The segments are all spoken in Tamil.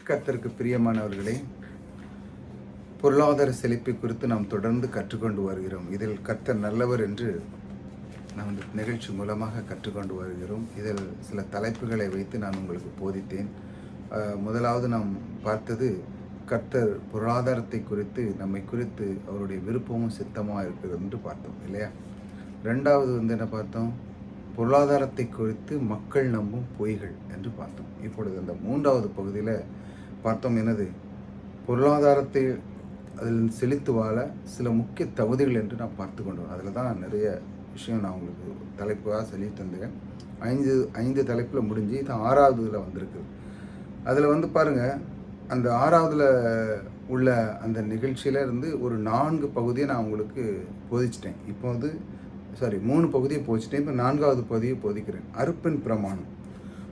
கர்த்தருக்கு பிரியமானவர்களே, பொருளாதார செழிப்பை குறித்து நாம் தொடர்ந்து கற்றுக்கொண்டு வருகிறோம். இதில் கர்த்தர் நல்லவர் என்று நாம் இந்த நிகழ்ச்சி மூலமாக கற்றுக்கொண்டு வருகிறோம். இதில் சில தலைப்புகளை வைத்து நான் உங்களுக்கு போதித்தேன். முதலாவது நாம் பார்த்தது கர்த்தர் பொருளாதாரத்தை குறித்து நம்மை குறித்து அவருடைய விருப்பமும் சித்தமாக இருக்கிறது என்று பார்த்தோம் இல்லையா? ரெண்டாவது என்ன பார்த்தோம்? பொருளாதாரத்தை குறித்து மக்கள் நம்பும் பொய்கள் என்று பார்த்தோம். இப்பொழுது அந்த மூன்றாவது பகுதியில் பார்த்தோம் என்னது? பொருளாதாரத்தை அதில் செழித்து வாழ சில முக்கிய தகுதிகள் என்று நான் பார்த்து கொண்டோம். அதில் தான் நிறைய விஷயம் நான் உங்களுக்கு தலைப்பாக சொல்லி தந்தேன். ஐந்து தலைப்பில் முடிஞ்சு இது ஆறாவதுல வந்திருக்கு. அதில் பாருங்கள், அந்த ஆறாவதுல உள்ள அந்த நிகழ்ச்சியில இருந்து ஒரு 4 பகுதியை நான் உங்களுக்கு போதிச்சிட்டேன். இப்போ 3 பகுதியை போதிச்சிட்டேன். இப்போ 4வது பகுதியை போதிக்கிறேன். அறுப்பின் பிரமாணம்.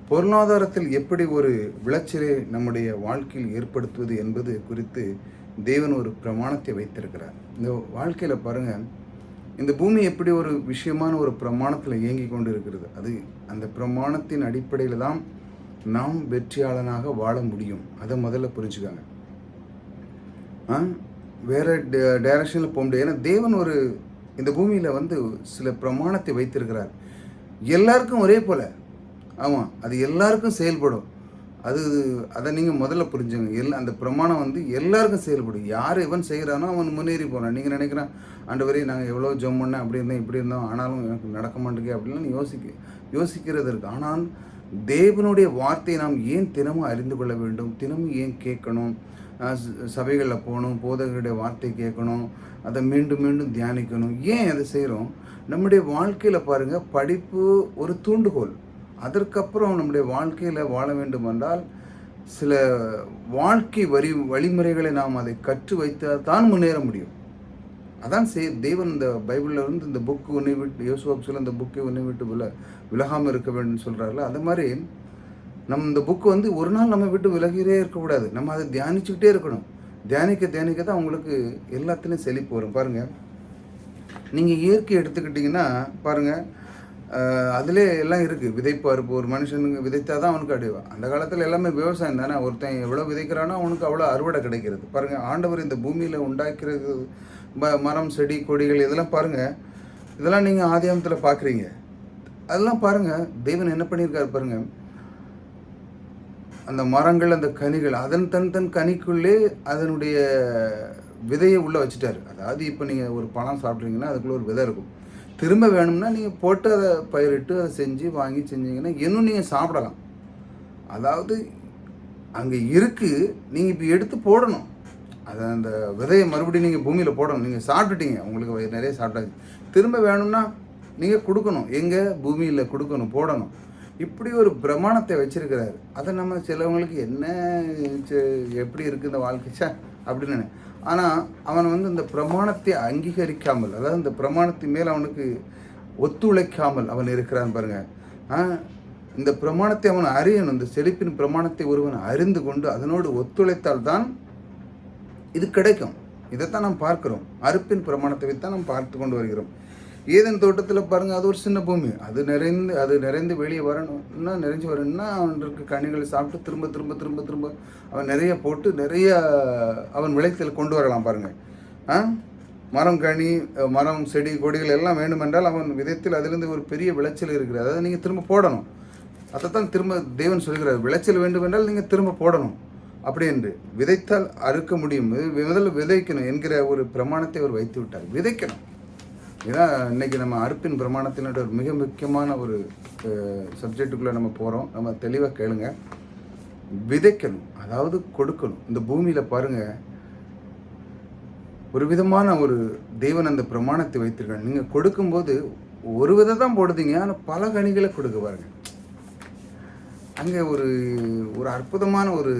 பொருளாதாரத்தில் எப்படி ஒரு விளைச்சலை நம்முடைய வாழ்க்கையில் ஏற்படுத்துவது என்பது குறித்து தேவன் ஒரு பிரமாணத்தை வைத்திருக்கிறார். இந்த வாழ்க்கையில் பாருங்கள், இந்த பூமி எப்படி ஒரு விஷயமான ஒரு பிரமாணத்தில் இயங்கி கொண்டு இருக்கிறது. அந்த பிரமாணத்தின் அடிப்படையில் தான் நாம் வெற்றியாளனாக வாழ முடியும். அதை முதல்ல புரிஞ்சுக்காங்க. வேறு டைரக்ஷனில் போக முடியாது. ஏன்னா தேவன் இந்த பூமியில் சில பிரமாணத்தை வைத்திருக்கிறார். எல்லாருக்கும் ஒரே போல். ஆமாம், அது எல்லாருக்கும் செயல்படும். அதை நீங்கள் முதல்ல புரிஞ்சுங்க. அந்த பிரமாணம் எல்லாருக்கும் செயல்படும். யார் இவன் செய்கிறானோ அவன் முன்னேறி போகிறான். நீங்கள் நினைக்கிறான், ஆண்டவரே நாங்கள் எவ்வளோ ஜெபம் பண்ணேன், அப்படி இருந்தோம் இப்படி இருந்தோம், ஆனாலும் எனக்கு நடக்க மாட்டேங்குது அப்படின்லாம் யோசிக்கிறது இருக்குது. ஆனால் தேவனுடைய வார்த்தையை நாம் ஏன் தினமும் அறிந்து கொள்ள வேண்டும்? தினமும் ஏன் கேட்கணும்? சபைகளில் போகணும், போதகருடைய வார்த்தை கேட்கணும், அதை மீண்டும் மீண்டும் தியானிக்கணும். ஏன் அதை செய்கிறோம்? நம்முடைய வாழ்க்கையில் பாருங்கள், படிப்பு ஒரு தூண்டுகோல். அதற்கப்புறம் நம்முடைய வாழ்க்கையில் வாழ வேண்டும் என்றால் சில வாழ்க்கை வழிமுறைகளை நாம் அதை கற்று வைத்தால் தான் முன்னேற முடியும். அதான் தேவன் இந்த பைபிளில் இந்த புக்கு உன்னை விட்டு, யோசுவாவுக்கு சொல்ல இந்த புக்கை உன்னை விட்டு விலகாமல் இருக்க வேண்டும் சொல்கிறார்கள். அது மாதிரி இந்த புக்கு ஒரு நாள் நம்ம விட்டு விலகியே இருக்கக்கூடாது. நம்ம அதை தியானிச்சுக்கிட்டே இருக்கணும். தியானிக்க தான் உங்களுக்கு எல்லாத்துலேயும் செழிப்பு வரும். பாருங்கள், நீங்கள் இயற்கை எடுத்துக்கிட்டிங்கன்னா பாருங்கள், அதிலே எல்லாம் இருக்குது. விதைப்பு அறுப்பு. ஒரு மனுஷனுக்கு விதைத்தா தான் அவனுக்கு அடைவான். அந்த காலத்தில் எல்லாமே விவசாயம் தானே. ஒருத்தன் எவ்வளோ விதைக்கிறானோ அவனுக்கு அவ்வளோ அறுவடை கிடைக்கிறது. பாருங்கள், ஆண்டவர் இந்த பூமியில் உண்டாக்கிறது மரம் செடி கொடிகள் இதெல்லாம் பாருங்கள். இதெல்லாம் நீங்கள் ஆதியாகமத்தில் பார்க்குறீங்க. அதெல்லாம் பாருங்கள், தேவன் என்ன பண்ணியிருக்காரு பாருங்கள். அந்த மரங்கள், அந்த கனிகள், தன் கனிக்குள்ளே அதனுடைய விதையை உள்ளே வச்சுட்டாரு. அதாவது இப்போ நீங்கள் ஒரு பழம் சாப்பிட்றீங்கன்னா அதுக்குள்ளே ஒரு விதை இருக்கும். திரும்ப வேணும்னா நீங்கள் போட்டு அதை பயிரிட்டு அதை செஞ்சு வாங்கி செஞ்சீங்கன்னா இன்னும் நீங்கள் சாப்பிடலாம். அதாவது அங்கே இருக்குது, நீங்கள் இப்போ எடுத்து போடணும். அந்த விதையை மறுபடியும் நீங்கள் பூமியில் போடணும். நீங்கள் சாப்பிட்டுட்டீங்க, உங்களுக்கு நிறைய சாப்பிட்டாச்சு. திரும்ப வேணும்னா நீங்கள் கொடுக்கணும். எங்கே? பூமியில் கொடுக்கணும், போடணும். இப்படி ஒரு பிரமாணத்தை வச்சிருக்கிறாரு. அதை நம்ம சிலவங்களுக்கு என்ன எப்படி இருக்குது இந்த வாழ்க்கை அப்படின்னு. ஆனால் அவன் இந்த பிரமாணத்தை அங்கீகரிக்காமல், அதாவது இந்த பிரமாணத்தின் மேல் அவனுக்கு ஒத்துழைக்காமல் அவன் இருக்கிறான் பாருங்கள். இந்த பிரமாணத்தை அவன் அறியணும். இந்த செழிப்பின் பிரமாணத்தை ஒருவன் அறிந்து கொண்டு அதனோடு ஒத்துழைத்தால் தான் இது கிடைக்கும். இதைத்தான் நாம் பார்க்கிறோம். அறுப்பின் பிரமாணத்தை வைத்தான் நாம் பார்த்து கொண்டு வருகிறோம். ஏதேன் தோட்டத்தில் பாருங்கள், அது ஒரு சின்ன பூமி. அது நிறைந்து வெளியே நிறைஞ்சு வரணும்னா அவனுக்கு கனிகளை சாப்பிட்டு திரும்ப அவன் நிறைய போட்டு நிறைய அவன் விளைச்சல் கொண்டு வரலாம் பாருங்கள். மரம், கனி, மரம், செடி, கொடிகள் எல்லாம் வேண்டுமென்றால் அவன் விதத்தில் அதிலிருந்து ஒரு பெரிய விளைச்சல் இருக்கிறது. அதை நீங்கள் திரும்ப போடணும். அதைத்தான் திரும்ப தேவன் சொல்கிறார். விளைச்சல் வேண்டுமென்றால் நீங்கள் திரும்ப போடணும். அப்படி என்று விதைத்தால் அறுக்க முடியும். முதல்ல விதைக்கணும் என்கிற ஒரு பிரமாணத்தை அவர் வைத்து விட்டார். விதைக்கணும். இதுதான் இன்றைக்கி நம்ம அறுப்பின் பிரமாணத்தினோட ஒரு மிக முக்கியமான ஒரு சப்ஜெக்டுக்குள்ளே நம்ம போகிறோம். நம்ம தெளிவாக கேளுங்க. விதைக்கணும், அதாவது கொடுக்கணும். இந்த பூமியில் பாருங்கள், ஒரு விதமான ஒரு தேவன் அந்த பிரமாணத்தை வைத்திருக்காங்க. நீங்கள் கொடுக்கும்போது ஒரு விதை தான் போடுதீங்க, ஆனால் பல கனிகளை கொடுக்க பாருங்கள். அங்கே ஒரு அற்புதமான ஒரு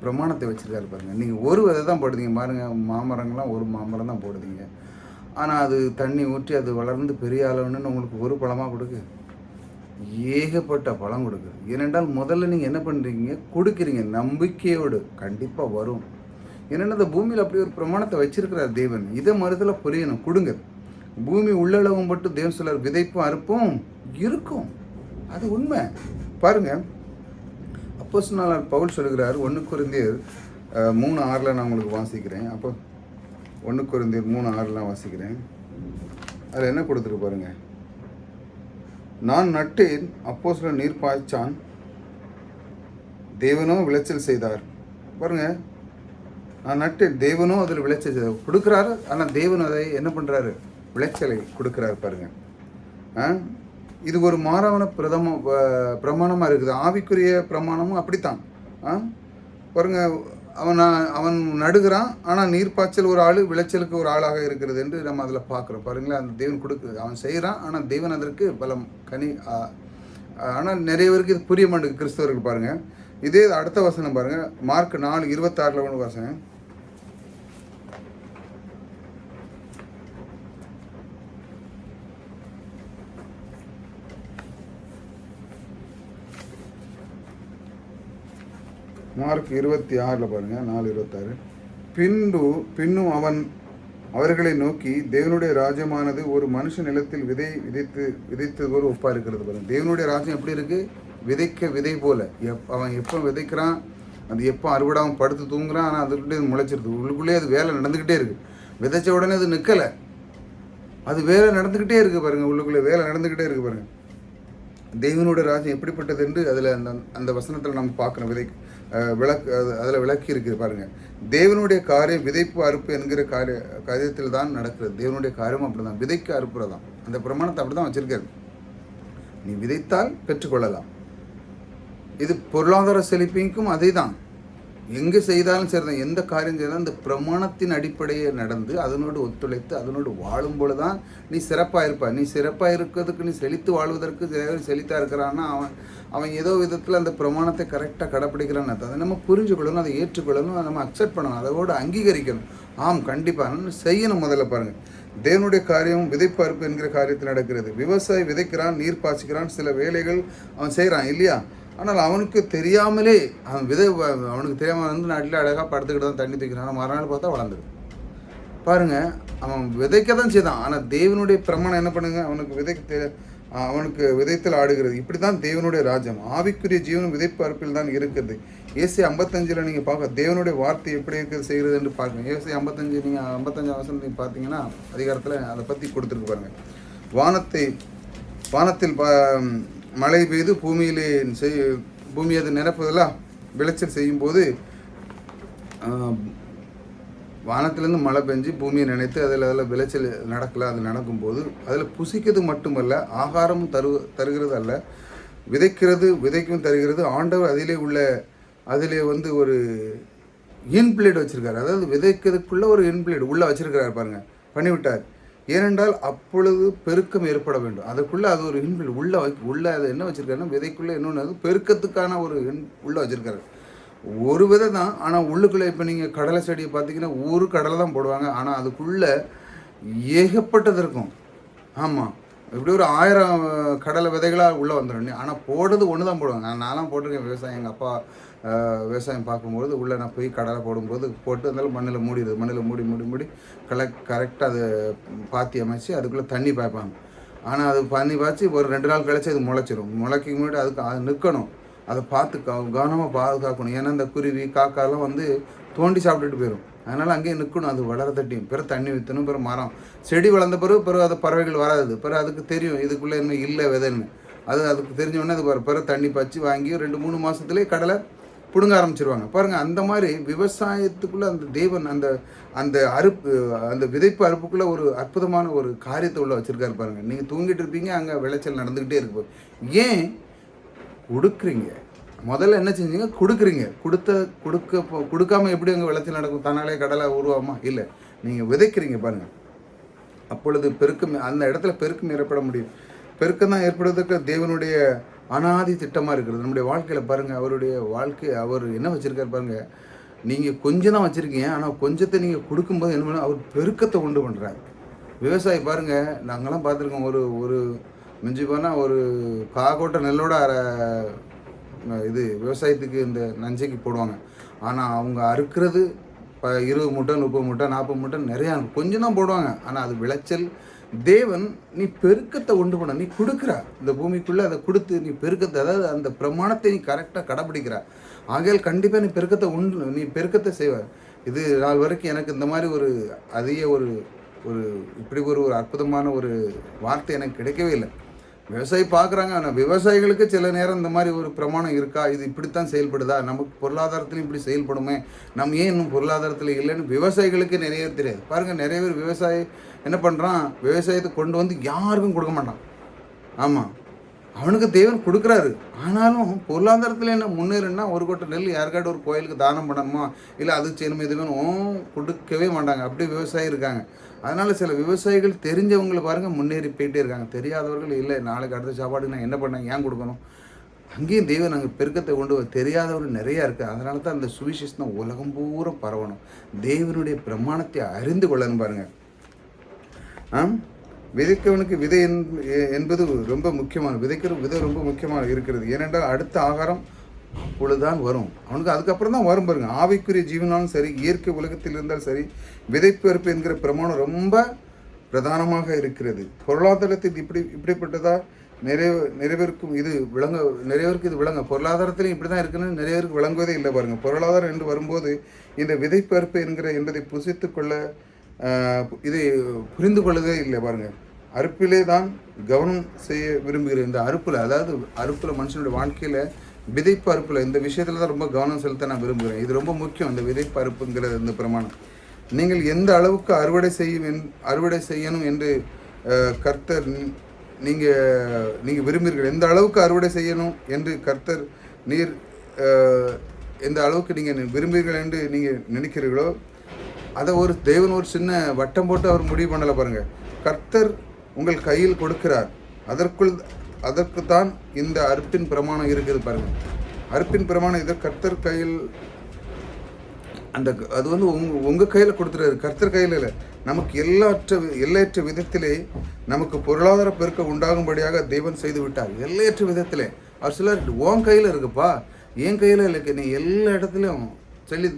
பிரமாணத்தை வச்சுருக்காரு பாருங்கள். நீங்கள் ஒரு விதை தான் போடுதீங்க பாருங்கள். மாமரங்கள்லாம் ஒரு மாமரம் தான் போடுதீங்க, ஆனால் அது தண்ணி ஊற்றி அது வளர்ந்து பெரிய அளவுன்னு உங்களுக்கு ஒரு பழமாக கொடுக்கு, ஏகப்பட்ட பழம் கொடுக்குது. ஏனென்றால் முதல்ல நீங்கள் என்ன பண்ணுறீங்க? கொடுக்குறீங்க. நம்பிக்கையோடு கண்டிப்பாக வரும். ஏன்னா இந்த பூமியில் அப்படி ஒரு பிரமாணத்தை வச்சிருக்கிறார் தேவன். இதை மறுதல புரியணும். கொடுங்க. பூமி உள்ளளவும் மட்டும் தேவன் சொல்றார், விதைப்பும் அறுப்பும் இருக்கும். அது உண்மை. பாருங்க, அப்போஸ்தலனாகிய பவுல் சொல்கிறார் 1 கொரிந்தியர் 3:6 நான் உங்களுக்கு வாசிக்கிறேன். அப்போ 1 கொரிந்தியர் 3:6 வாசிக்கிறேன். அதில் என்ன கொடுத்துருக்கு பாருங்க. நான் நட்டேன், அப்போஸ்தலன் நீர் பாய்ச்சான், தேவனோ விளைச்சல் செய்தார். பாருங்க, நான் நட்டேன், தேவனோ அதில் விளைச்சல் செய்தார் கொடுக்குறாரு. ஆனால் தேவன் அதை என்ன பண்ணுறாரு? விளைச்சலை கொடுக்குறாரு பாருங்க. இது ஒரு மாறான பிரமாணமாக இருக்குது. ஆவிக்குரிய பிரமாணமும் அப்படித்தான். பாருங்க, அவன் நடுகிறான், ஆனால் நீர்ப்பாய்ச்சல் ஒரு ஆள், விளைச்சலுக்கு ஒரு ஆளாக இருக்கிறது என்று நம்ம அதில் பார்க்குறோம். பாருங்களேன், அந்த தேவன் அவன் செய்கிறான், ஆனால் தேவன் அதற்கு பலம் கனி. ஆனால் நிறைய பேருக்கு இது புரிய மாட்டேங்குது கிறிஸ்தவர்கள். பாருங்கள், இதே அடுத்த வசனம் பாருங்கள், மார்க் 4:26 ஒன்று வசனம். மார்க் 26 பாருங்கள், 4:26. பின்னும் அவன் அவர்களை நோக்கி, தேவனுடைய ராஜ்யமானது ஒரு மனுஷ நிலத்தில் விதைத்தது ஒரு ஒப்பா இருக்கிறது. பாருங்கள், தேவனுடைய ராஜ்யம் எப்படி இருக்குது? விதை போல. அவன் எப்போ விதைக்கிறான், அது எப்போ அறுவடாமல் படுத்து தூங்குறான், ஆனால் அதுக்குள்ளே அது முளைச்சிருது. உள்ளுக்குள்ளே அது வேலை நடந்துக்கிட்டே இருக்குது. விதைச்ச உடனே அது நிற்கலை, அது வேலை நடந்துக்கிட்டே இருக்குது. பாருங்கள், உள்ளுக்குள்ளே வேலை நடந்துக்கிட்டே இருக்குது. பாருங்கள், தேவனுடைய ராஜ்யம் எப்படிப்பட்டது என்று அதில் அந்த வசனத்தில் நம்ம பார்க்கணும். அதில் விளக்கி இருக்குது பாருங்கள். தேவனுடைய காரியம் விதைப்பு அறுப்பு என்கிற காரியத்தில் தான் நடக்கிறது. தேவனுடைய காரியம் அப்படி தான், விதைக்கு அறுப்புறதான். அந்த பிரமாணத்தை அப்படி தான் வச்சிருக்காரு. நீ விதைத்தால் பெற்றுக்கொள்ளலாம். இது பொருளாதார செழிப்புக்கும் அதே தான். எங்கே செய்தாலும் சரிதான், எந்த காரியம் செய்தாலும் இந்த பிரமாணத்தின் அடிப்படையை நடந்து அதனோடு ஒத்துழைத்து அதனோடு வாழும் பொழுது தான் நீ சிறப்பாக இருப்பாய். நீ சிறப்பாக இருக்கிறதுக்கு, நீ செழித்து வாழ்வதற்கு செழித்தாக இருக்கிறான்னா அவன் ஏதோ விதத்தில் அந்த பிரமாணத்தை கரெக்டாக கடைப்பிடிக்கிறான்னு அதை நம்ம புரிஞ்சுக்கொள்ளணும், அதை ஏற்றுக்கொள்ளணும், அதை நம்ம அக்செப்ட் பண்ணணும், அதோடு அங்கீகரிக்கணும். செய்யணும். முதல்ல பாருங்கள், தேவனுடைய காரியம் விதைப்பு அறுப்பு என்கிற காரியத்தில் நடக்கிறது. விவசாயி விதைக்கிறான், நீர் பாய்ச்சிக்கிறான், சில வேலைகள் அவன் செய்கிறான் இல்லையா? ஆனால் அவனுக்கு தெரியாமலே அவனுக்கு தெரியாமல் நாட்டில் அழகாக படுத்துக்கிட்டு தான் தண்ணி தூக்கிறான். ஆனால் மறுநாள் பார்த்தா வளர்ந்துடும். பாருங்கள், அவன் விதைக்க தான் செய்தான். ஆனால் தேவனுடைய பிரமாணம் என்ன பண்ணுங்க, அவனுக்கு விதைத்தல் ஆடுகிறது. இப்படி தான் தேவனுடைய ராஜ்யம். ஆவிக்குரிய ஜீவனும் விதைப்பு அறுப்பில் தான் இருக்குது. ஏசாயா 55 நீங்கள் பார்க்க தேவனுடைய வார்த்தை எப்படி இருக்கிறது செய்கிறது என்று பார்க்கணும். ஏசாயா 55 நீங்கள் 55 வசனத்தை பார்த்தீங்கன்னா அதிகாரத்தில் அதை பற்றி கொடுத்துருக்கு பாருங்கள். வானத்தில் மழை பெய்து பூமி அது நிரப்புதெல்லாம் விளைச்சல் செய்யும்போது, வானத்திலேருந்து மழை பெஞ்சு பூமியை நினைத்து அதில் விளைச்சல் நடக்கலை. அது நடக்கும்போது அதில் புசிக்கிறது மட்டுமல்ல, ஆகாரமும் தருகிறது அல்ல, விதைக்கும் தருகிறது. ஆண்டவர் அதிலே ஒரு இன்பிளேட் வச்சுருக்காரு. அதாவது விதைக்கிறதுக்குள்ளே ஒரு இன்பிளேட் உள்ளே வச்சுருக்கிறார் பாருங்கள், பண்ணிவிட்டார். ஏனென்றால் அப்பொழுது பெருக்கம் ஏற்பட வேண்டும். அதுக்குள்ளே அது ஒரு இன்பிளேட் உள்ளே அது என்ன வச்சுருக்காருன்னா, விதைக்குள்ளே இன்னொன்று பெருக்கத்துக்கான ஒரு உள்ளே வச்சுருக்காரு. ஒரு விதை தான், ஆனால் உள்ளுக்குள்ளே இப்போ நீங்கள் கடலை செடியை பார்த்தீங்கன்னா ஒரு கடலை தான் போடுவாங்க, ஆனால் அதுக்குள்ளே ஏகப்பட்டது இருக்கும். ஆமாம், இப்படி ஒரு 1000 கடலை விதைகளாக உள்ளே வந்துடும். ஆனால் போடுறது ஒன்று தான் போடுவாங்க. நான்லாம் போட்டிருக்கேன் விவசாயம். எங்கள் அப்பா விவசாயம் பார்க்கும்போது உள்ளே நான் போய் கடலை போடும்போது போட்டு இருந்தாலும் மண்ணில் மூடி கரெக்டாக அதை பாத்தி அமைச்சு அதுக்குள்ளே தண்ணி பாய்ப்பாங்க. ஆனால் அது தண்ணி பாய்ச்சி ஒரு 2 நாள் கழிச்சு அது முளைச்சிடும். முளைக்கும் முன்னாடி அது நிற்கணும், அதை பார்த்து கவனமாக பாதுகாக்கணும். ஏன்னா இந்த குருவி காக்காலாம் தோண்டி சாப்பிட்டுட்டு போயிடும். அதனால் அங்கேயே நிற்கணும், அது வளர தட்டியும். பிறகு தண்ணி ஊற்றணும், பிறகு மரம் செடி வளர்ந்த பிறகு அது பறவைகள் வராது. பிறகு அதுக்கு தெரியும் இதுக்குள்ளே இன்னும் இல்லை விதைன்னு. அதுக்கு தெரிஞ்சோடனே அது பிறகு தண்ணி பாய்ச்சி வாங்கி 2-3 மாதத்துலேயே கடலை பிடுங்க ஆரம்பிச்சிருவாங்க. பாருங்கள், அந்த மாதிரி விவசாயத்துக்குள்ளே அந்த தேவன் அந்த விதைப்பு அறுப்புக்குள்ளே ஒரு அற்புதமான ஒரு காரியத்தை உள்ள வச்சுருக்காரு பாருங்கள். நீங்கள் தூங்கிட்டு இருப்பீங்க, அங்கே விளைச்சல் நடந்துக்கிட்டே இருக்கு. ஏன் கொடுக்குறீங்க? முதல்ல என்ன செஞ்சீங்க? கொடுக்குறீங்க. கொடுக்காம எப்படி அங்கே விளைச்சல் நடக்கும்? தன்னாலே கடலை உருவாமா? இல்லை, நீங்கள் விதைக்கிறீங்க பாருங்கள். அப்பொழுது அந்த இடத்துல பெருக்கம் ஏற்பட முடியும். பெருக்கம் தான் ஏற்படுவதற்கு தேவனுடைய அனாதி திட்டமாக இருக்கிறது நம்முடைய வாழ்க்கையில். பாருங்கள், அவருடைய வாழ்க்கை அவர் என்ன வச்சுருக்காரு பாருங்கள். நீங்கள் கொஞ்சம் தான் வச்சுருக்கீங்க, ஆனால் கொஞ்சத்தை நீங்கள் கொடுக்கும்போது என்ன பண்ண அவர் பெருக்கத்தை உண்டு பண்ணுறாரு. விவசாயி பாருங்கள், நாங்களாம் பார்த்துருக்கோம். ஒரு மிஞ்சி போனால் ஒரு காக்கோட்டை நெல்லோட விவசாயத்துக்கு இந்த நஞ்சைக்கு போடுவாங்க. ஆனால் அவங்க அறுக்கிறது 20 மூட்டை 30 மூட்டை 40 மூட்டை நிறையா கொஞ்சம் தான் போடுவாங்க. ஆனால் அது விளைச்சல். தேவன் நீ பெருக்கத்தை உண்டு பண்ண, நீ கொடுக்குற இந்த பூமிக்குள்ளே அதை கொடுத்து நீ பெருக்கத்தை, அதாவது அந்த பிரமாணத்தை நீ கரெக்டாக கடைப்பிடிக்கிற. ஆகையால் கண்டிப்பாக நீ பெருக்கத்தை செய்வ. இது நாள் வரைக்கும் எனக்கு இந்த மாதிரி ஒரு அதிக ஒரு ஒரு இப்படி ஒரு அற்புதமான ஒரு வார்த்தை எனக்கு கிடைக்கவே இல்லை. விவசாயி பார்க்குறாங்க, ஆனால் விவசாயிகளுக்கு சில நேரம் இந்த மாதிரி ஒரு பிரமாணம் இருக்கா, இது இப்படித்தான் செயல்படுதா, நமக்கு பொருளாதாரத்துலையும் இப்படி செயல்படுமே, நம்ம ஏன் இன்னும் பொருளாதாரத்தில் இல்லைன்னு விவசாயிகளுக்கு நிறைய தெரியாது. பாருங்கள், நிறைய பேர் விவசாயி என்ன பண்ணுறான், விவசாயத்தை கொண்டு வந்து யாருக்கும் கொடுக்க மாட்டான். ஆமாம், அவனுக்கு தேவன் கொடுக்குறாரு, ஆனாலும் பொருளாதாரத்தில் என்ன முன்னேறுன்னா ஒரு கொட்டை நெல் யாருக்காட்டு ஒரு கோயிலுக்கு தானம் பண்ணணுமா, இல்லை அது செய்யணுமா, இது வேணும், கொடுக்கவே மாட்டாங்க. அப்படி விவசாயி இருக்காங்க. அதனால் சில விவசாயிகள் தெரிஞ்சவங்களை பாருங்கள் முன்னேறி போயிட்டே இருக்காங்க. தெரியாதவர்கள் இல்லை, நாளைக்கு அடுத்த சாப்பாடுக்கு நான் என்ன பண்ணேன், ஏன் கொடுக்கணும், அங்கேயும் தெய்வம் நாங்கள் பெருக்கத்தை கொண்டு தெரியாதவர்கள் நிறையா இருக்குது. அதனால தான் அந்த சுவிசேஷம் உலகம் பூரா பரவணும், தேவனுடைய பிரமாணத்தை அறிந்து கொள்ளணும். பாருங்கள், விதைக்கவனுக்கு விதை என்பது ரொம்ப முக்கியமான, விதைக்கிற விதை ரொம்ப முக்கியமாக இருக்கிறது. ஏனென்றால் அடுத்த ஆகாரம் அப்பொழுதுதான் வரும், அவனுக்கு அதுக்கப்புறம் தான் வரும். பாருங்க, ஆவிக்குரிய ஜீவனாலும் சரி, இயற்கை உலகத்தில் இருந்தாலும் சரி, விதைப்பு அறுப்பு என்கிற பிரமாணம் ரொம்ப பிரதானமாக இருக்கிறது. பொருளாதாரத்தில் இப்படிப்பட்டதா நிறைய பேருக்கும் இது விளங்க பொருளாதாரத்திலையும் இப்படி தான் இருக்குன்னு நிறைய பேருக்கு விளங்குவதே இல்லை. பாருங்க, பொருளாதாரம் என்று வரும்போது இந்த விதைப்பு அறுப்பு என்பதை புசித்து கொள்ள இதை புரிந்து கொள்ளவே இல்லை. பாருங்க, அறுப்பிலே தான் கவனம் செய்ய விரும்புகிறேன். இந்த அறுப்பில், அதாவது அறுப்பில் மனுஷனுடைய வாழ்க்கையில் விதைப்பு அறுப்பில் இந்த விஷயத்தில் தான் ரொம்ப கவனம் செலுத்த நான் விரும்புகிறேன். இது ரொம்ப முக்கியம், இந்த விதைப்பு அறுப்புங்கிறது. இந்த பிரமாணம் நீங்கள் எந்த அளவுக்கு அறுவடை செய்யணும் என்று கர்த்தர் நீங்கள் விரும்புகிறீர்கள், எந்த அளவுக்கு அறுவடை செய்யணும் என்று கர்த்தர் எந்த அளவுக்கு நீங்கள் விரும்புகிறீர்கள் என்று நீங்கள் நினைக்கிறீர்களோ அதை தேவன் ஒரு சின்ன வட்டம் போட்டு அவர் முடிவு பண்ணலை. பாருங்கள், கர்த்தர் உங்கள் கையில் கொடுக்கிறார், அதற்கு தான் இந்த அறுப்பின் பிரமாணம் இருக்குது. பாருங்கள், அறுப்பின் பிரமாணம் இதை கர்த்தர் கையில், அது உங்கள் கையில் கொடுத்துறாரு, கர்த்தர் கையில் இல்லை. நமக்கு எல்லையற்ற விதத்திலே நமக்கு பொருளாதார பெருக்க உண்டாகும்படியாக தேவன் செய்து விட்டார். எல்லையற்ற விதத்திலே அவர் சிலர் உன் கையில் இருக்குப்பா, என் கையில் இல்லை, நீ எல்லா இடத்துலையும் சொல்லி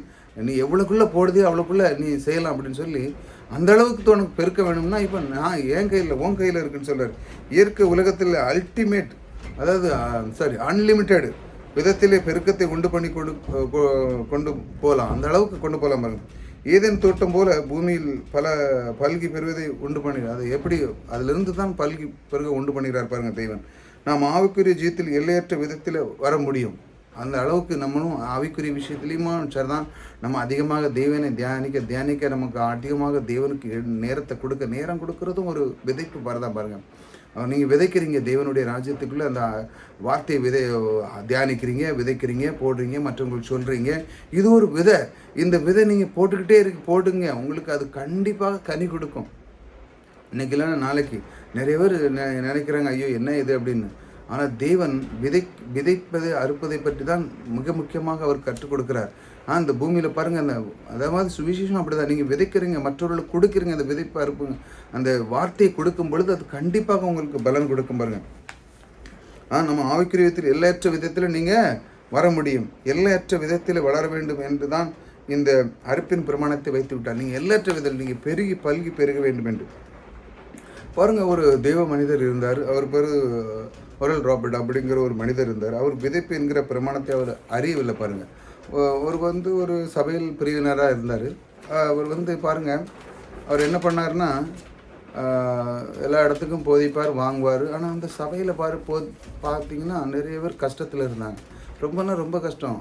நீ எவ்வளோக்குள்ளே போடுதோ அவ்வளோக்குள்ளே நீ செய்யலாம் அப்படின்னு சொல்லி அந்த அளவுக்கு உனக்கு பெருக்க வேணும்னா இப்போ நான் என் கையில் உன் கையில் இருக்குன்னு சொல்கிறார். இயற்கை உலகத்தில் அல்டிமேட், அதாவது அன்லிமிட்டெட் விதத்திலே பெருக்கத்தை உண்டு பண்ணி கொண்டு போகலாம், அந்த அளவுக்கு கொண்டு போகலாம். பாருங்கள், ஏதேன் தோட்டம் போல பூமியில் பல்கி பெறுவதை உண்டு பண்ணுகிறார். அது எப்படி, அதிலிருந்து தான் பல்கி பெருக உண்டு பண்ணுகிறார். பாருங்கள், தெய்வன் நாம் ஆவிக்குரிய ஜீவத்தில் எல்லையற்ற விதத்தில் வர முடியும். அந்த அளவுக்கு நம்மளும் ஆவிக்குரிய விஷயத்துலேயுமா சரிதான், நம்ம அதிகமாக தேவனை தியானிக்க நமக்கு அதிகமாக தேவனுக்கு நேரம் கொடுக்கறதும் ஒரு விதைப்பு வரதான். பாருங்கள், நீங்கள் விதைக்கிறீங்க தேவனுடைய ராஜ்யத்துக்குள்ளே, அந்த வார்த்தையை தியானிக்கிறீங்க, விதைக்கிறீங்க, போடுறீங்க, மற்றவங்களுக்கு சொல்கிறீங்க. இது ஒரு விதை. இந்த விதை நீங்கள் போடுங்க, உங்களுக்கு அது கண்டிப்பாக கனி கொடுக்கும். இன்றைக்கி இல்லைன்னா நாளைக்கு. நிறைய பேர் நினைக்கிறாங்க, ஐயோ என்ன இது அப்படின்னு. ஆனால் தேவன் விதைப்பதை அறுப்பதை பற்றி தான் மிக முக்கியமாக அவர் கற்றுக் கொடுக்குறார். அந்த பூமியில் பாருங்கள், அதாவது சுவிசேஷம் அப்படி தான். நீங்கள் விதைக்கிறீங்க, மற்றவர்களுக்கு கொடுக்குறீங்க, அந்த விதைப்பு அறுப்புங்க, அந்த வார்த்தையை கொடுக்கும் பொழுது அது கண்டிப்பாக உங்களுக்கு பலன் கொடுக்கும். பாருங்கள், நம்ம ஆவிக்குரிய விதத்தில் எல்லையற்ற விதத்தில் நீங்கள் வர முடியும், எல்லையற்ற விதத்தில் வளர வேண்டும் என்று தான் இந்த அறுப்பின் பிரமாணத்தை வைத்து விட்டார். நீங்கள் எல்லையற்ற விதத்தில் நீங்கள் பல்கி பெருக வேண்டும் என்று. பாருங்கள், ஒரு தெய்வ மனிதர் இருந்தார், அவர் பேர் ஒரல் ராபர்ட் அப்படிங்கிற ஒரு மனிதர் இருந்தார். அவர் விதைப்பு என்கிற பிரமாணத்தை அவர் அறியவில்லை. பாருங்கள், ஒரு சபையில் பிரிவினராக இருந்தார். அவர் பாருங்கள், அவர் என்ன பண்ணார்னா, எல்லா இடத்துக்கும் போதிப்பார், வாங்குவார். ஆனால் அந்த சபையில் பார்த்தீங்கன்னா நிறைய பேர் கஷ்டத்தில் இருந்தாங்க. ரொம்ப கஷ்டம்.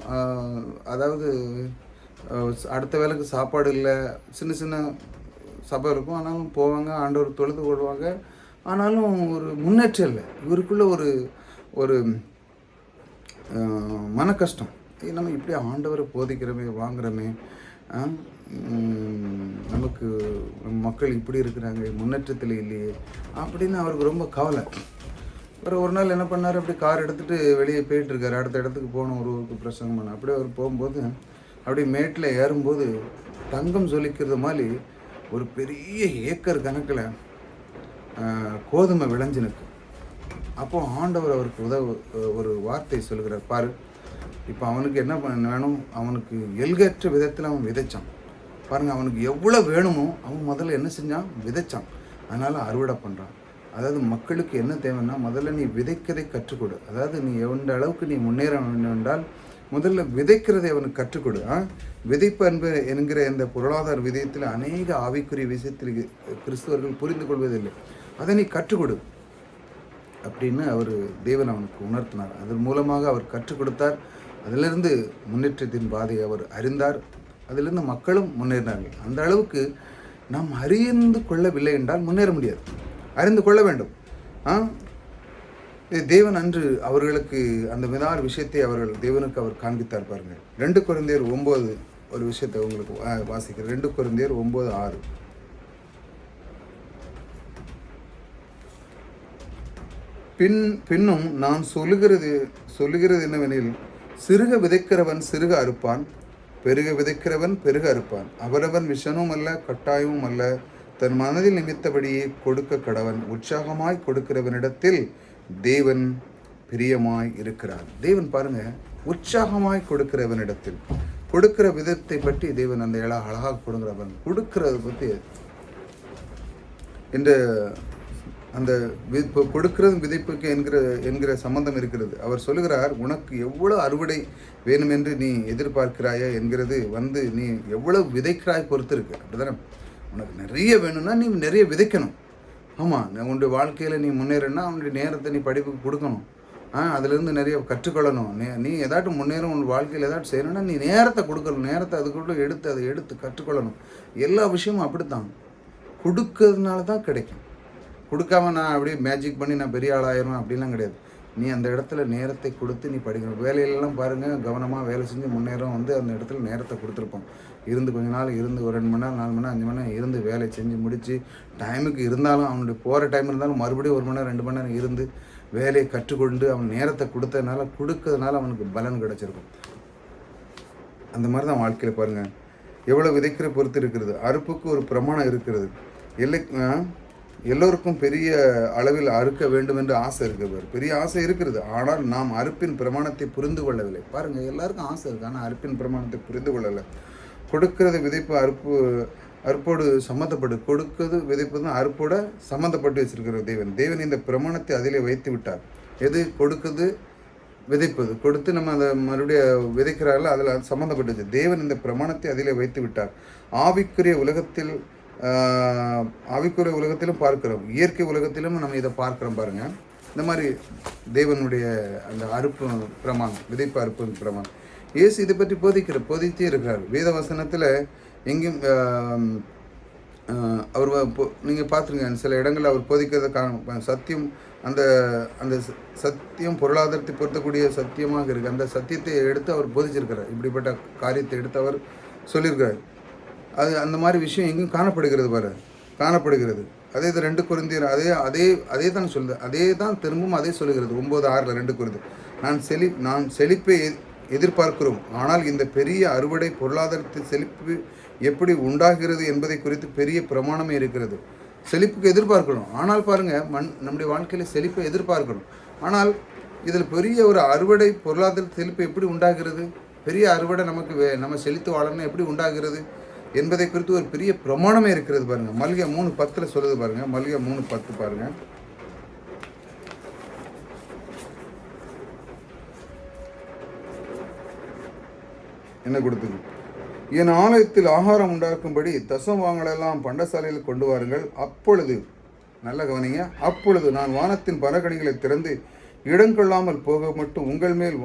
அதாவது அடுத்த வேளைக்கு சாப்பாடு இல்லை, சின்ன சபை இருக்கும், ஆனாலும் போவாங்க, ஆண்டவர் தொழுது கொள்வாங்க, ஆனாலும் ஒரு முன்னேற்றம் இல்லை. இவருக்குள்ளே ஒரு மன கஷ்டம், நம்ம இப்படி ஆண்டவரை போதிக்கிறோமே, வாங்குகிறோமே, நமக்கு மக்கள் இப்படி இருக்கிறாங்க, முன்னேற்றத்தில் இல்லையே அப்படின்னு அவருக்கு ரொம்ப கவலை. ஒரு நாள் என்ன பண்ணார், அப்படி கார் எடுத்துகிட்டு வெளியே போயிட்டுருக்காரு, அடுத்த இடத்துக்கு போகணும், ஒரு பிரசங்கம் பண்ண. அப்படியே அவர் போகும்போது அப்படியே மேட்டில் ஏறும்போது தங்கம் சொல்லிக்கிறது மாதிரி ஒரு பெரிய ஏக்கர் கணக்கில் கோதுமை விளைஞ்சினுக்கு. அப்போது ஆண்டவர் அவருக்கு ஒரு வார்த்தை சொல்கிறார். பாரு, இப்போ அவனுக்கு என்ன வேணும், அவனுக்கு எல்கற்ற விதத்தில் அவன் விதைச்சான். பாருங்கள், அவனுக்கு எவ்வளோ வேணுமோ அவன் முதல்ல என்ன செஞ்சான், விதைச்சான். அதனால் அறுவடை பண்ணுறான். அதாவது மக்களுக்கு என்ன தேவைன்னா, முதல்ல நீ விதைக்கதை கற்றுக்கொடு. அதாவது நீ எந்த அளவுக்கு நீ முன்னேற வேண்டும் என்றால் முதல்ல விதைக்கிறதை அவனுக்கு கற்றுக் கொடு. விதைப்பு அன்பு என்கிற இந்த பொருளாதார விதயத்தில் அநேக ஆவிக்குரிய விஷயத்தில் கிறிஸ்தவர்கள் புரிந்து கொள்வதில்லை. அதை நீ கற்றுக் கொடு அப்படின்னு அவர் தேவன் அவனுக்கு உணர்த்தினார். அதன் மூலமாக அவர் கற்றுக் கொடுத்தார். அதிலிருந்து முன்னேற்றத்தின் பாதையை அவர் அறிந்தார். அதிலிருந்து மக்களும் முன்னேறினார்கள். அந்த அளவுக்கு நாம் அறிந்து கொள்ளவில்லை என்றால் முன்னேற முடியாது. அறிந்து கொள்ள வேண்டும். தேவன் அன்று அவர்களுக்கு அந்த மிதார் விஷயத்தை தேவனுக்கு அவர் காண்பித்தார். பாருங்கள், 2 கொரிந்தியர் 9 ஒரு விஷயத்தை உங்களுக்கு வாசிக்கிறேன். 2 கொரிந்தியர் 9:6. பின்னும் நான் சொல்லுகிறது என்னவெனில், சிறுக விதைக்கிறவன் சிறுக அறுப்பான், பெருக விதைக்கிறவன் பெருக அறுப்பான். அவரவன் விஷனும் அல்ல கட்டாயமும் அல்ல, தன் மனதில் நிமித்தபடியே கொடுக்க கடவன். உற்சாகமாய் கொடுக்கிறவனிடத்தில் தேவன் பிரியமாய் இருக்கிறார். தேவன் பாருங்க, உற்சாகமாய் கொடுக்கிறவனிடத்தில் கொடுக்கிற விதத்தை பற்றி தேவன் அந்த அழகாக கொடுக்கிறவன் கொடுக்கிறத பற்றி இந்த அந்த கொடுக்கிறது விதைப்புக்கு என்கிற சம்பந்தம் இருக்கிறது. அவர் சொல்லுகிறார், உனக்கு எவ்வளோ அறுவடை வேணும் என்று நீ எதிர்பார்க்கிறாயா என்கிறது நீ எவ்வளவு விதைக்கிறாய் பொறுத்து இருக்கு. அப்படிதானே? உனக்கு நிறைய வேணும்னா நீ நிறைய விதைக்கணும். ஆமாம், உன்னுடைய வாழ்க்கையில் நீ முன்னேறனா உன்னுடைய நேரத்தை நீ படிப்புக்கு கொடுக்கணும். அதிலிருந்து நிறைய கற்றுக்கொள்ளணும். நீ ஏதாட்டும் முன்னேறும் உன் வாழ்க்கையில் ஏதாட்டும் செய்யணும்னா நீ நேரத்தை கொடுக்கணும். நேரத்தை அதுக்குள்ளே எடுத்து கற்றுக்கொள்ளணும். எல்லா விஷயமும் அப்படித்தான். கொடுக்கறதுனால தான் கிடைக்கும். கொடுக்காம நான் அப்படியே மேஜிக் பண்ணி நான் பெரிய ஆளாயிரும் அப்படிலாம் கிடையாது. நீ அந்த இடத்துல நேரத்தை கொடுத்து நீ படிக்கணும். வேலையிலலாம் பாருங்கள், கவனமாக வேலை செஞ்சு முன்னேறம் அந்த இடத்துல நேரத்தை கொடுத்துருப்போம். கொஞ்ச நாள் ஒரு 2 மணி நேரம் 4 மணி நேரம் 5 மணி நேரம் இருந்து வேலை செஞ்சு முடித்து டைமுக்கு இருந்தாலும் அவனுடைய போகிற டைம் இருந்தாலும் மறுபடியும் 1 மணி நேரம் 2 மணி நேரம் இருந்து வேலையை கற்றுக்கொண்டு அவன் நேரத்தை கொடுக்கறதுனால அவனுக்கு பலன் கிடச்சிருக்கும். அந்த மாதிரி தான் வாழ்க்கையில் பாருங்கள், எவ்வளோ விதைக்கிற பொறுத்து இருக்கிறது. அறுப்புக்கு ஒரு பிரமாணம் இருக்கிறது. எல்லோருக்கும் பெரிய அளவில் அறுக்க வேண்டும் என்று ஆசை இருக்கிறது. பெரிய ஆசை இருக்கிறது. ஆனால் நாம் அறுப்பின் பிரமாணத்தை புரிந்து கொள்ளவில்லை. பாருங்கள், எல்லாருக்கும் ஆசை இருக்குது, ஆனால் அறுப்பின் பிரமாணத்தை புரிந்து கொள்ளலை. கொடுக்கிறது விதைப்பு அறுப்போடு சம்மந்தப்பட்டு கொடுக்கிறது விதைப்பு தான் அறுப்போட சம்மந்தப்பட்டு வச்சிருக்கிற தேவன் இந்த பிரமாணத்தை அதிலே வைத்து விட்டார். எது கொடுக்குது விதைப்பது கொடுத்து நம்ம அதை மறுபடியும் விதைக்கிறார்கள், அதில் சம்மந்தப்பட்டுச்சு. தேவன் இந்த பிரமாணத்தை அதிலே வைத்து விட்டார். ஆவிக்குரிய உலகத்திலும் பார்க்கிறோம், இயற்கை உலகத்திலும் நம்ம இதை பார்க்கிறோம். பாருங்கள், இந்த மாதிரி தேவனுடைய அந்த அறுப்பு பிரமாணம், விதைப்பு அறுப்பு பிரமாணம். இயேசு இதை பற்றி போதித்தே இருக்கிறார். வேத வசனத்தில் எங்கேயும் அவர் நீங்கள் பார்த்துருங்க, சில இடங்களில் அவர் போதிக்கிறத சத்தியம் அந்த அந்த சத்தியம் பொருளாதாரத்தை பொருத்தக்கூடிய சத்தியமாக இருக்குது. அந்த சத்தியத்தை எடுத்து அவர் போதிச்சிருக்கிறார். இப்படிப்பட்ட காரியத்தை எடுத்து அவர் சொல்லியிருக்கிறார். அது அந்த மாதிரி விஷயம் எங்கேயும் காணப்படுகிறது. அதே இது 2 கொரிந்தியர் அதே தான் சொல்லுது. அதே தான் திரும்பவும் அதே சொல்லுகிறது. 9:6 2 கொரிந்தியர். நான் செழிப்பை எதிர்பார்க்கிறோம், ஆனால் இந்த பெரிய அறுவடை பொருளாதாரத்தில் செழிப்பு எப்படி உண்டாகிறது என்பதை குறித்து பெரிய பிரமாணமே இருக்கிறது. செழிப்புக்கு எதிர்பார்க்கணும், ஆனால் பாருங்கள், நம்முடைய வாழ்க்கையில் செழிப்பை எதிர்பார்க்கணும், ஆனால் இதில் பெரிய ஒரு அறுவடை பொருளாதார செழிப்பு எப்படி உண்டாகிறது, பெரிய அறுவடை நம்ம செழித்து வாழணும் எப்படி உண்டாகிறது என்பதை குறித்து ஒரு பெரிய பிரமாணமே இருக்கிறது. பாருங்கள், மல்கியா 3:10 சொல்லுது. பாருங்கள், மல்கியா 3:10 பாருங்கள். என்ன கொடுத்தது? என் ஆலயத்தில் ஆகாரம் உண்டாக்கும்படி தசவாங்களெல்லாம் பண்டசாலையில் கொண்டு வாருங்கள். அப்பொழுது நல்ல கவனிங்க, அப்பொழுது நான் வானத்தின் பரகணிகளை திறந்து இடங்கொள்ளாமல் போக மட்டும் உங்கள் மேல்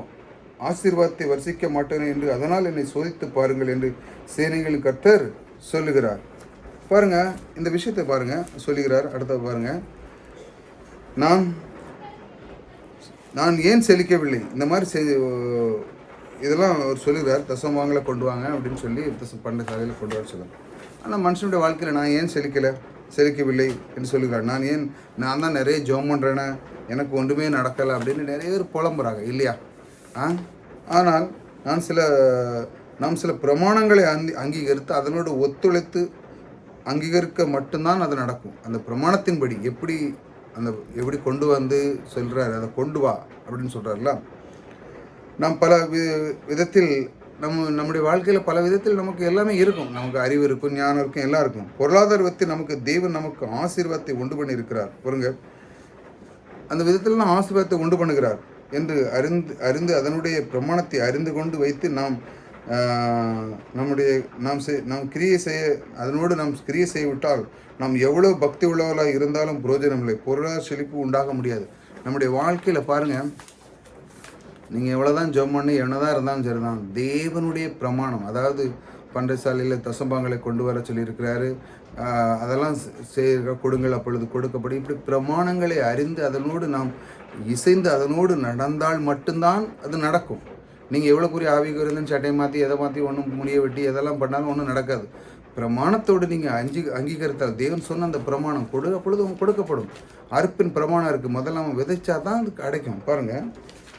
ஆசீர்வாதத்தை வர்சிக்க மாட்டேன் என்று அதனால் என்னை சோதித்து பாருங்கள் என்று சேனைகளின் கர்த்தர் சொல்லுகிறார். பாருங்க, இந்த விஷயத்தை பாருங்க சொல்லுகிறார். அடுத்த பாருங்க, நான் ஏன் செழிக்கவில்லை, இந்த மாதிரி இதெல்லாம் அவர் சொல்லுகிறார். தசமங்களை கொண்டு வாங்க அப்படின்னு சொல்லி பண்ட சாலையில் கொண்டு வர சொல்லுவாங்க. ஆனால் மனுஷனுடைய வாழ்க்கையில் நான் ஏன் செழிக்கவில்லை என்று சொல்லுகிறார். நான் தான் நிறைய ஜோம் பண்ணுறேன்னு எனக்கு ஒன்றுமே நடக்கலை அப்படின்னு நிறைய பேர் புலம்புறாங்க இல்லையா? ஆனால் நாம் சில பிரமாணங்களை அங்கீகரித்து அதனோடு ஒத்துழைத்து அங்கீகரிக்க மட்டும்தான் அது நடக்கும். அந்த பிரமாணத்தின்படி எப்படி கொண்டு வந்து சொல்கிறார், அதை கொண்டு வா அப்படின்னு சொல்கிறார்ல. நாம் பல விதத்தில் நம்முடைய வாழ்க்கையில் பல விதத்தில் நமக்கு எல்லாமே இருக்கும். நமக்கு அறிவு இருக்கும், ஞானம் இருக்கும், எல்லாம் இருக்கும். பொருளாதாரத்தில் தேவன் நமக்கு ஆசீர்வாதத்தை உண்டு பண்ணி இருக்கிறார். பாருங்க, அந்த விதத்தில் ஆசீர்வாதத்தை உண்டு பண்ணுகிறார். என்று அறிந்து அதனுடைய பிரமாணத்தை அறிந்து கொண்டு வைத்து நாம் நாம் கிரியை செய்ய அதனோடு நாம் கிரியை செய்யவிட்டால் நாம் எவ்வளோ பக்தி உள்ளவர்களாக இருந்தாலும் பிரயோஜனம் இல்லை, பொருளாதார செழிப்பு உண்டாக முடியாது. நம்முடைய வாழ்க்கையில் பாருங்கள், நீங்கள் எவ்வளோதான் ஜெபம் பண்ணி என்னதான் இருந்தாலும் சரிதான், தேவனுடைய பிரமாணம், அதாவது பண்டசாலையில் தசம்பாங்களை கொண்டு வர சொல்லியிருக்கிறாரு, அதெல்லாம் செய்ய கொடுங்கள் அப்பொழுது கொடுக்கப்படும், இப்படி பிரமாணங்களை அறிந்து அதனோடு நாம் இசைந்து அதனோடு நடந்தால் மட்டும்தான் அது நடக்கும். நீங்கள் எவ்வளோ கூறிய ஆவிக்கு இருந்துன்னு சட்டையை மாற்றி எதை மாற்றி ஒன்றும் முடிய வெட்டி எதெல்லாம் பண்ணாலும் ஒன்றும் நடக்காது. பிரமாணத்தோடு நீங்கள் அங்கீகரித்தால் தேவன் சொன்ன அந்த பிரமாணம் அப்பொழுது கொடுக்கப்படும். அறுப்பின் பிரமாணம் இருக்குது, முதல்ல அவன் விதைச்சா தான் அது கிடைக்கும். பாருங்கள்,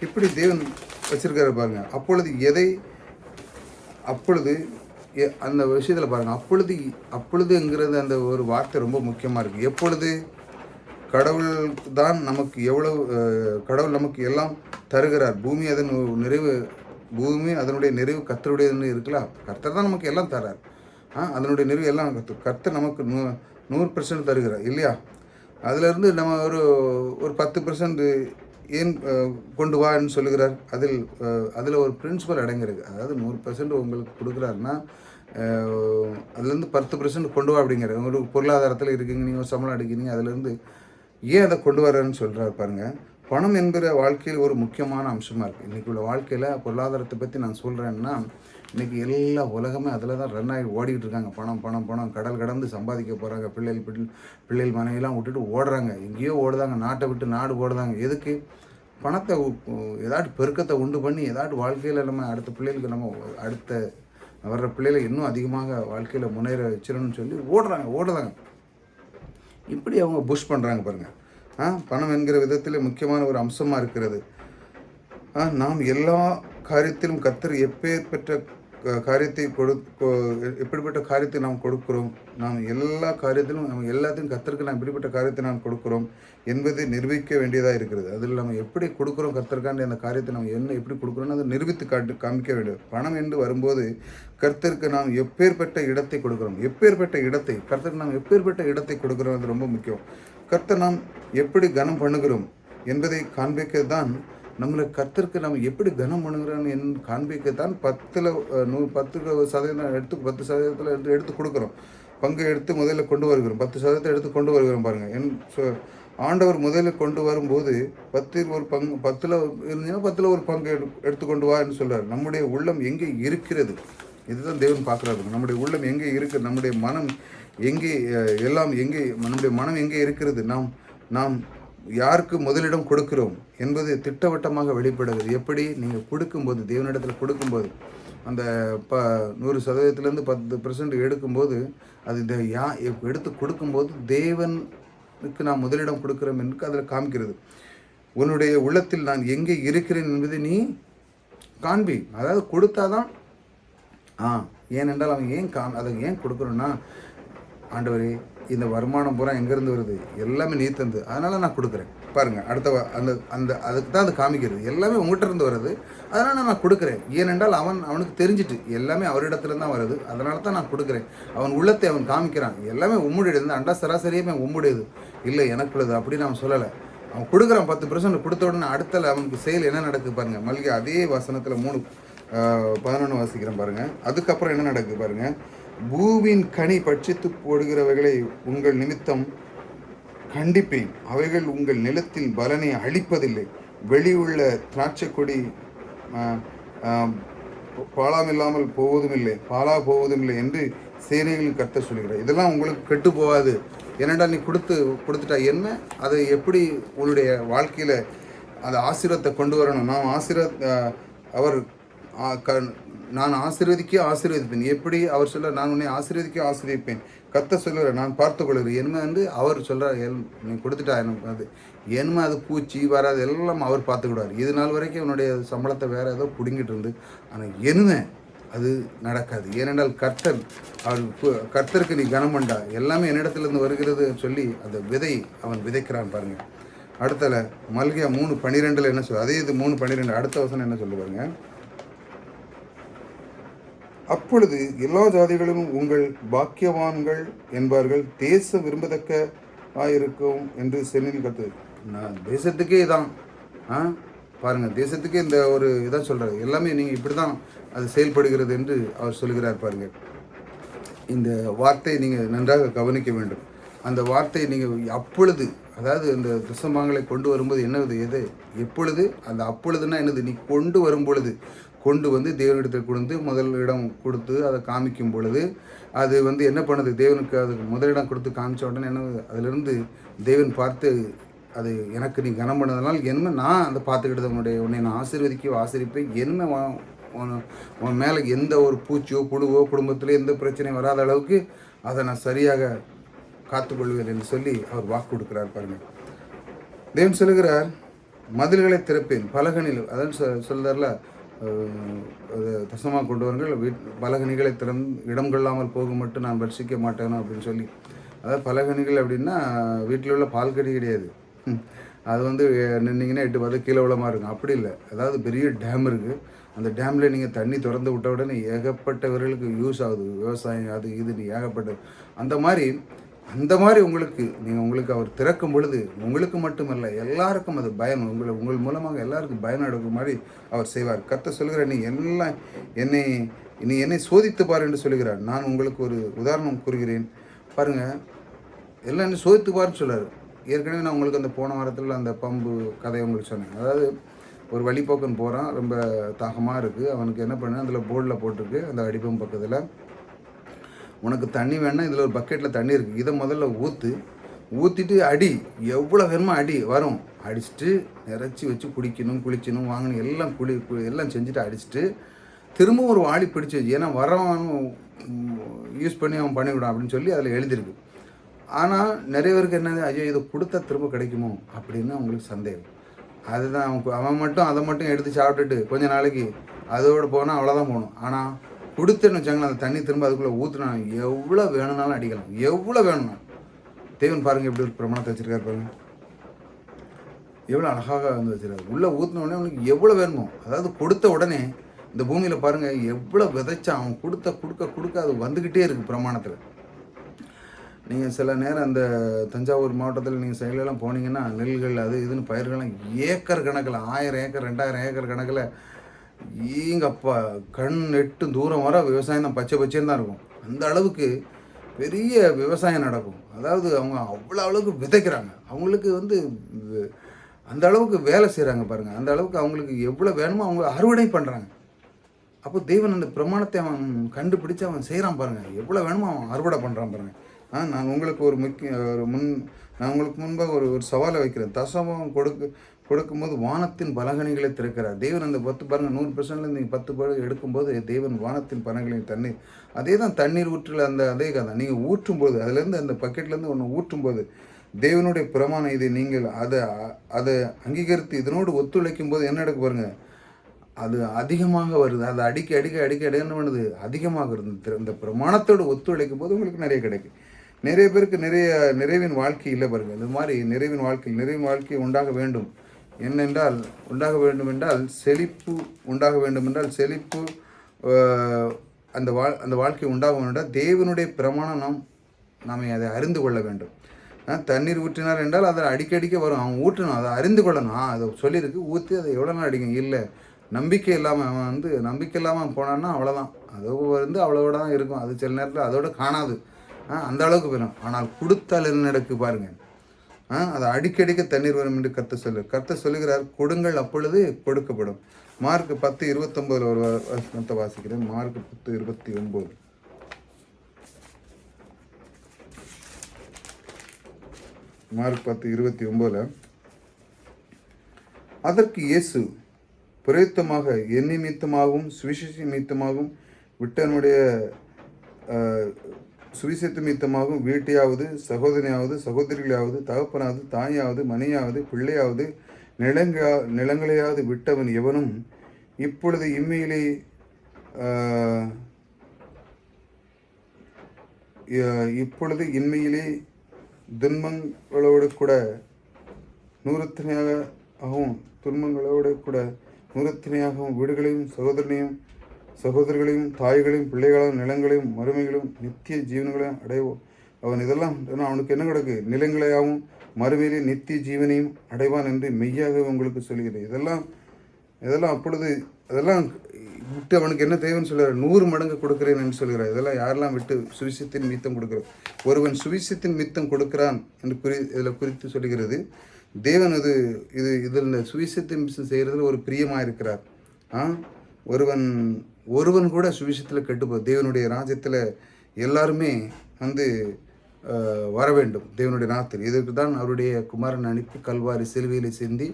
இப்படி தேவன் வச்சிருக்காரு பாருங்கள். அப்பொழுது அந்த விஷயத்தில் பாருங்கள், அப்பொழுதுங்கிறது அந்த ஒரு வார்த்தை ரொம்ப முக்கியமாக இருக்குது. எப்பொழுது கடவுள் தான் நமக்கு கடவுள் நமக்கு எல்லாம் தருகிறார். பூமி அதனுடைய நிறைவு கர்த்தருடையதுன்னு இருக்கலாம். கர்த்தர் தான் நமக்கு எல்லாம் தர்றார். அதனுடைய நிறைவு எல்லாம் கர்த்தர் நமக்கு 100% தருகிறார் இல்லையா? அதிலிருந்து நம்ம ஒரு 10% ஏன் கொண்டு வான்னு சொல்லுகிறார். அதில் ஒரு பிரின்சிபல் அடங்கிருக்கு. அதாவது 100% உங்களுக்கு கொடுக்குறாருன்னா அதுலேருந்து 10% கொண்டு வா அப்படிங்கிற ஒரு பொருளாதாரத்தில் இருக்கீங்க, நீங்கள் சம்பளம் அடிக்கிறீங்க, அதுலேருந்து ஏன் அதை கொண்டு வரேன்னு சொல்கிறார் பாருங்கள். பணம் என்கிற வாழ்க்கையில் ஒரு முக்கியமான அம்சமாக இருக்குது. இன்றைக்கி உள்ள வாழ்க்கையில் பொருளாதாரத்தை பற்றி நான் சொல்கிறேன்னா, இன்றைக்கி எல்லா உலகமே அதில் தான் ரன் ஆகி ஓடிக்கிட்டு இருக்காங்க. பணம் கடல் கடந்து சம்பாதிக்க போகிறாங்க. பிள்ளைகள் மனைவிலாம் விட்டுட்டு ஓடுறாங்க, எங்கேயோ ஓடுதாங்க, நாட்டை விட்டு நாடு ஓடுதாங்க. எதுக்கு? பணத்தை ஏதாட்டு பெருக்கத்தை உண்டு பண்ணி ஏதாட்டு வாழ்க்கையில் நம்ம அடுத்த பிள்ளைகளுக்கு நம்ம அடுத்த வர்ற பிள்ளைகளை இன்னும் அதிகமாக வாழ்க்கையில் முன்னேற வச்சிடணும்னு சொல்லி ஓடுறாங்க. இப்படி அவங்க புஷ் பண்ணுறாங்க பாருங்கள். பணம் என்கிற விதத்தில் முக்கியமான ஒரு அம்சமாக இருக்கிறது. நாம் எல்லா காரியத்திலும் கர்த்தர் எப்படிப்பட்ட காரியத்தை நாம் கொடுக்கிறோம், நாம் எல்லா காரியத்திலும் எல்லாத்தையும் கர்த்தருக்கு நாம் எப்படிப்பட்ட காரியத்தை நாம் கொடுக்கிறோம் என்பதை நிரூபிக்க வேண்டியதாக இருக்கிறது. அதில் நம்ம எப்படி கொடுக்குறோம் கர்த்தருக்காண்டி அந்த காரியத்தை நம்ம எப்படி கொடுக்குறோன்னு அதை நிரூபித்து காமிக்க வேண்டும். பணம் என்று வரும்போது கர்த்தருக்கு நாம் எப்பேற்பட்ட இடத்தை கொடுக்குறோம், கர்த்தருக்கு நாம் எப்பேற்பட்ட இடத்தை கொடுக்குறோம், அது ரொம்ப முக்கியம். கர்த்தர் நாம் எப்படி கனம் பண்ணுகிறோம் என்பதை காண்பிக்க தான் நம்மளை கர்த்தருக்கு நம்ம எப்படி கனம் பண்ணுகிறோன்னு காண்பிக்கத்தான் 10% எடுத்து கொடுக்குறோம். பங்கு எடுத்து முதல்ல கொண்டு வருகிறோம், 10% எடுத்து கொண்டு வருகிறோம் பாருங்கள். ஆண்டவர் முதலில் கொண்டு வரும்போது 10 ஒரு பங்கு, 10 இருந்தீங்கன்னா 10 ஒரு பங்கு எடுத்து கொண்டு வான்னு சொல்கிறார். நம்முடைய உள்ளம் எங்கே இருக்கிறது, இதுதான் தேவன் பார்க்குறாரு. நம்முடைய உள்ளம் எங்கே இருக்குது, நம்முடைய மனம் நம்முடைய மனம் எங்கே இருக்கிறது, நாம் யாருக்கு முதலிடம் கொடுக்கிறோம் என்பது திட்டவட்டமாக வெளிப்படுகிறது. எப்படி நீங்கள் கொடுக்கும்போது, தேவனிடத்தில் கொடுக்கும்போது, அந்த 100%லேருந்து 10% எடுக்கும்போது, அது எடுத்து கொடுக்கும்போது தேவனுக்கு நான் முதலிடம் கொடுக்குறோம் என்று அதில் காமிக்கிறது. உன்னுடைய உள்ளத்தில் நான் எங்கே இருக்கிறேன் என்பதை நீ காண்பி. அதாவது கொடுத்தாதான் ஏனென்றால் அவன் அதை ஏன் கொடுக்குறோன்னா, ஆண்டவரே இந்த வருமானம் பூரா எங்கேருந்து வருது, எல்லாமே நீ தந்து, அதனால் நான் கொடுக்குறேன் பாருங்கள். அதுக்கு தான் அது காமிக்கிறது. எல்லாமே உங்கள்கிட்ட இருந்து வருது, அதனால் நான் கொடுக்குறேன். ஏனென்றால் அவனுக்கு தெரிஞ்சிட்டு எல்லாமே அவரிடத்துலேருந்து தான் வருது, அதனால தான் நான் கொடுக்குறேன். அவன் உள்ளத்தை அவன் காமிக்கிறான். எல்லாமே உம்முடையது, அண்டா சராசரியுமே உம்முடையது, இல்லை எனக்குள்ளது அப்படின்னு அவன் சொல்லலை. அவன் கொடுக்குறான். 10% கொடுத்த உடனே அடுத்த அவனுக்கு செயல் என்ன நடக்குது பாருங்கள். மல்லிகை அதே வசனத்தில் 3:11 வாசிக்கிறேன் பாருங்கள். அதுக்கப்புறம் என்ன நடக்குது பாருங்கள். பூவின் கனி பட்சித்து போடுகிறவைகளை உங்கள் நிமித்தம் கண்டிப்பேன், அவைகள் உங்கள் நிலத்தில் பலனை அளிப்பதில்லை. வெளியுள்ள திராட்சை கொடி பாலாமில்லாமல் போவதுமில்லை என்று சேனைகளின் கர்த்தர் சொல்கிறார். இதெல்லாம் உங்களுக்கு கெட்டு போகாது. ஏனென்றால் நீ கொடுத்துட்டா என்ன, அதை எப்படி உன்னுடைய வாழ்க்கையில் அந்த ஆசீர்வாதத்தை கொண்டு வரணும். நான் ஆசீர்வதிப்பேன். எப்படி அவர் சொல்ல, நான் உன்னை ஆசீர்வதிப்பேன். கர்த்தர் சொல்லுற, நான் பார்த்துக்கொள்கிறேன். என்ன அவர் சொல்கிறார், நீ கொடுத்துட்டா எனக்கு அது பூச்சி வராது எல்லாம் அவர் பார்த்துக்கிடுவார். இது நாள் வரைக்கும் என்னுடைய சம்பளத்தை வேறு ஏதோ பிடுங்கிட்டு இருந்து, ஆனால் அது நடக்காது. ஏனென்றால் கர்த்தருக்கு நீ கனம் பண்ணா, எல்லாமே என்னிடத்துலேருந்து வருகிறது சொல்லி அந்த விதை அவன் விதைக்கிறான் பாருங்கள். அடுத்தல மல்கியா 3:12 என்ன சொல்லுவார், அதே இது 3:12 அடுத்த வசனம் என்ன சொல்லுவாருங்க. அப்பொழுது எல்லா ஜாதிகளும் உங்கள் பாக்கியவான்கள் என்பார்கள், தேசம் விரும்பத்தக்க ஆயிருக்கும் என்று சென்னையில் கத்து. நான் தேசத்துக்கே தான் பாருங்கள், தேசத்துக்கு இந்த ஒரு இதான் சொல்கிறார். எல்லாமே நீங்கள் இப்படி தான் அது செயல்படுகிறது என்று அவர் சொல்கிறார். பாருங்கள், இந்த வார்த்தையை நீங்கள் நன்றாக கவனிக்க வேண்டும். அந்த வார்த்தையை நீங்கள் அப்பொழுது, அதாவது இந்த தசமங்களை கொண்டு வரும்போது என்னது எது எப்பொழுது, அந்த அப்பொழுதுன்னா என்னது, நீ கொண்டு வரும் பொழுது, கொண்டு வந்து தேவனிடத்தில் கொடுத்து முதலிடம் கொடுத்து அதை காமிக்கும் பொழுது அது வந்து என்ன பண்ணுது, தேவனுக்கு அதுக்கு முதலிடம் கொடுத்து காமிச்ச உடனே என்ன, அதிலிருந்து தேவன் பார்த்து அது எனக்கு நீ கனம் பண்ணதுனால என்ன நான் அதை பார்த்துக்கிட்டு உன்னை நான் ஆசீர்வதிப்பேன், என்ன உன் மேலே எந்த ஒரு பூச்சியோ புழுவோ குடும்பத்தில் எந்த பிரச்சனையும் வராத அளவுக்கு அதை நான் சரியாக காத்துக்கொள்வேன் என்று சொல்லி அவர் வாக்கு கொடுக்குறார். பாருங்கள், தேவன் சொல்லுகிறார், மதில்களை திறப்பேன் பலகனில், அதான் சொல்றார்ல, தசமாக கொண்டு வாருங்கள், பலகனிகளை திறந்து இடம் கொள்ளாமல் போக மட்டும் நான் வர்ஷிக்க மாட்டேனோ அப்படின்னு சொல்லி. அதாவது பலகனிகள் அப்படின்னா வீட்டில் உள்ள பால்கனி கிடையாது. அது வந்து நின்னீங்கன்னா 8 10 கீழே உள்ள மாதிரி இருக்கும். அப்படி இல்லை. அதாவது பெரிய டேம் இருக்குது. அந்த டேமில் நீங்கள் தண்ணி திறந்து விட்ட உடனே ஏகப்பட்டவர்களுக்கு யூஸ் ஆகுது. விவசாயம் அது இதுன்னு ஏகப்பட்ட அந்த மாதிரி உங்களுக்கு அவர் திறக்கும் பொழுது உங்களுக்கு மட்டுமல்ல எல்லாருக்கும் அது பயன், உங்கள் மூலமாக எல்லாருக்கும் பயன் எடுக்கும் மாதிரி அவர் செய்வார். கர்த்தர் சொல்கிறார், நீ என்னை சோதித்து பார் என்று சொல்கிறார். நான் உங்களுக்கு ஒரு உதாரணம் கூறுகிறேன் பாருங்கள். எல்லாம் என்ன சோதித்து பாருன்னு சொல்கிறார். ஏற்கனவே நான் உங்களுக்கு அந்த போன வாரத்தில் அந்த பம்பு கதையை உங்களுக்கு சொன்னேன். அதாவது ஒரு வழிபோக்கன் போகிறான், ரொம்ப தாகமாக இருக்குது. அவனுக்கு என்ன பண்ணு, அதில் போர்டில் போட்டிருக்கு அந்த அடிப்பம் பக்கத்தில், உனக்கு தண்ணி வேணால் இதில் ஒரு பக்கெட்டில் தண்ணி இருக்குது, இதை முதல்ல ஊற்றிட்டு அடி, எவ்வளோ வேணுமோ அடி வரும், அடிச்சுட்டு நிறச்சி வச்சு குளிக்கணும் வாங்கணும் எல்லாம் எல்லாம் செஞ்சுட்டு அடிச்சுட்டு திரும்ப ஒரு வாளி பிடிச்சி வச்சு, ஏன்னா வரவன் யூஸ் பண்ணி அவன் பண்ணிவிடான் அப்படின்னு சொல்லி அதில் எழுதியிருக்கு. ஆனால் நிறைய பேருக்கு என்னது, ஐயோ இதை கொடுத்தா திரும்ப கிடைக்குமோ அப்படின்னு அவங்களுக்கு சந்தேகம். அதுதான் அவன் மட்டும் அதை மட்டும் எடுத்து சாப்பிட்டுட்டு கொஞ்ச நாளைக்கு அதோடு போனால் அவ்வளோதான் போகணும். ஆனால் கொடுத்துன்னு வச்சாங்கன்னா அந்த தண்ணி திரும்ப அதுக்குள்ளே ஊற்றுனா எவ்வளோ வேணும்னாலும் அடிக்கலாம், எவ்வளோ வேணும்னா. தேவன் பாருங்கள் எப்படி ஒரு பிரமாணத்தை வச்சுருக்காரு பாருங்கள், எவ்வளோ அழகாக வந்து வச்சுருக்காரு. உள்ளே ஊற்றின உடனே அவனுக்கு எவ்வளோ வேணுமோ, அதாவது கொடுத்த உடனே இந்த பூமியில் பாருங்கள் எவ்வளோ விதைச்சா அவன் கொடுக்க அது வந்துக்கிட்டே இருக்குது பிரமாணத்தில். நீங்கள் சில நேரம் அந்த தஞ்சாவூர் மாவட்டத்தில் நீங்கள் சைட்லலாம் போனீங்கன்னா நெல்கள் அது இதுன்னு பயிர்கள்லாம் ஏக்கர் கணக்கில் 1000 ஏக்கர் 2000 ஏக்கர் கணக்கில் ஈங்கப்பா கண் எட்டு தூரம் வர விவசாயம் தான் பச்சைன்னு தான் இருக்கும். அந்த அளவுக்கு பெரிய விவசாயம் நடக்கும். அதாவது அவங்க அவ்வளோ அளவுக்கு விதைக்கிறாங்க, அவங்களுக்கு வந்து அந்த அளவுக்கு வேலை செய்கிறாங்க பாருங்கள். அந்த அளவுக்கு அவங்களுக்கு எவ்வளோ வேணுமோ அவங்க அறுவடை பண்ணுறாங்க. அப்போ தேவன் அந்த பிரமாணத்தை அவன் கண்டுபிடிச்சு அவன் செய்கிறான் பாருங்கள், எவ்வளோ வேணுமோ அவன் அறுவடை பண்ணுறான் பாருங்கள். நான் உங்களுக்கு நான் உங்களுக்கு முன்பாக ஒரு சவாலை வைக்கிறேன். தசமம் கொடுக்கும்போது வானத்தின் பலகணிகளை திறக்கிறார் தேவன். அந்த 10 பாருங்கள், 100%லேருந்து நீங்கள் 10 பழம் எடுக்கும்போது தேவன் வானத்தின் பலகணிகளின் தண்ணீர், அதே தான் தண்ணீர் ஊற்றில் அதே கதை. நீங்கள் ஊற்றும்போது அதுலேருந்து அந்த பக்கெட்லேருந்து ஒன்று ஊற்றும்போது தேவனுடைய பிரமாணம் இது, நீங்கள் அதை அங்கீகரித்து இதனோடு ஒத்துழைக்கும் போது என்ன நடக்க பாருங்கள், அது அதிகமாக வருது. அது அடிக்க என்ன பண்ணுது, அதிகமாக வருது. இந்த பிரமாணத்தோடு ஒத்துழைக்கும் போது உங்களுக்கு நிறைய கிடைக்கும். நிறைய பேருக்கு நிறைவின் வாழ்க்கை இல்லை பாருங்கள். இந்த மாதிரி நிறைவின் வாழ்க்கை உண்டாக வேண்டும் என்றால் செழிப்பு உண்டாக வேண்டும் என்றால் செழிப்பு அந்த வாழ்க்கை உண்டாகும் என்றால் தேவனுடைய பிரமாணம் நாம் அதை அறிந்து கொள்ள வேண்டும். தண்ணீர் ஊற்றினார் என்றால் அதை அடிக்கடிக்க வரும், அவன் ஊற்றணும், அதை அறிந்து கொள்ளணும். அதை சொல்லியிருக்கு, ஊற்றி அதை எவ்வளோ நாள் அடிக்கும். இல்லை, நம்பிக்கை இல்லாமல் அவன் நம்பிக்கை இல்லாமல் போனான்னா அவ்வளோதான், அது அவ்வளோட தான் இருக்கும். அது சில நேரத்தில் அதோட காணாது, அந்த அளவுக்கு போயிடும். ஆனால் கொடுத்தால் என்ன நடக்கு பாருங்கள், அதை அடிக்கடிக்க தண்ணீர் வரும் என்று கர்த்தர் சொல்லுகிறார். கொடுங்கள் அப்பொழுது கொடுக்கப்படும். மார்க் 10:29 ஒரு வசனத்தை வாசிக்கிறேன். மார்க் 10:29. மார்க் 10:29. அதற்கு இயேசு பிரயுத்தமாக என் நிமித்தமாகவும் சுவிசேஷ நிமித்தமாகவும் விட்டனுடைய சுவிசேஷ நிமித்தமாகவும் வீட்டையாவது சகோதரியாவது சகோதரிகளாவது தகப்பனாவது தாயாவது மனையாவது பிள்ளையாவது நிலங்களையாவது விட்டவன் எவனும் இப்பொழுது இன்மையிலே துன்பங்களோடு கூட நூறுத்தனையாகவும் துன்பங்களோடு கூட நூறுத்தனையாகவும் வீடுகளையும் சகோதரர்களையும் தாய்களையும் பிள்ளைகளையும் நிலங்களையும் மறுமைகளையும் நித்திய ஜீவன்களையும் அடைவோம். அவன் இதெல்லாம் அவனுக்கு என்ன கிடக்கு, நிலங்களையாகவும் மறுமையிலே நித்திய ஜீவனையும் அடைவான் என்று மெய்யாக உங்களுக்கு சொல்கிறேன். இதெல்லாம் இதெல்லாம் அப்பொழுது அதெல்லாம் விட்டு அவனுக்கு என்ன தேவைன்னு சொல்கிறார், 100 மடங்கு கொடுக்கிறேன் என்று சொல்கிறார். இதெல்லாம் யாரெல்லாம் விட்டு சுவிசத்தின் மித்தம் கொடுக்கிறார். ஒருவன் சுவிசத்தின் மித்தம் கொடுக்கிறான் என்று இதில் குறித்து சொல்லுகிறது. தேவன் இது இது இதில் இந்த சுவிசத்தின் மித்தம் செய்கிறதுல ஒரு பிரியமாக இருக்கிறார். ஒருவன் கூட சுவிசத்தில் கெட்டுப்போம். தேவனுடைய ராஜ்யத்தில் எல்லாருமே வந்து வர வேண்டும் தேவனுடைய நாத்தில். இதற்கு தான் அவருடைய குமாரன் அனுப்பி கல்வாரி சிலுவையில் சிந்தி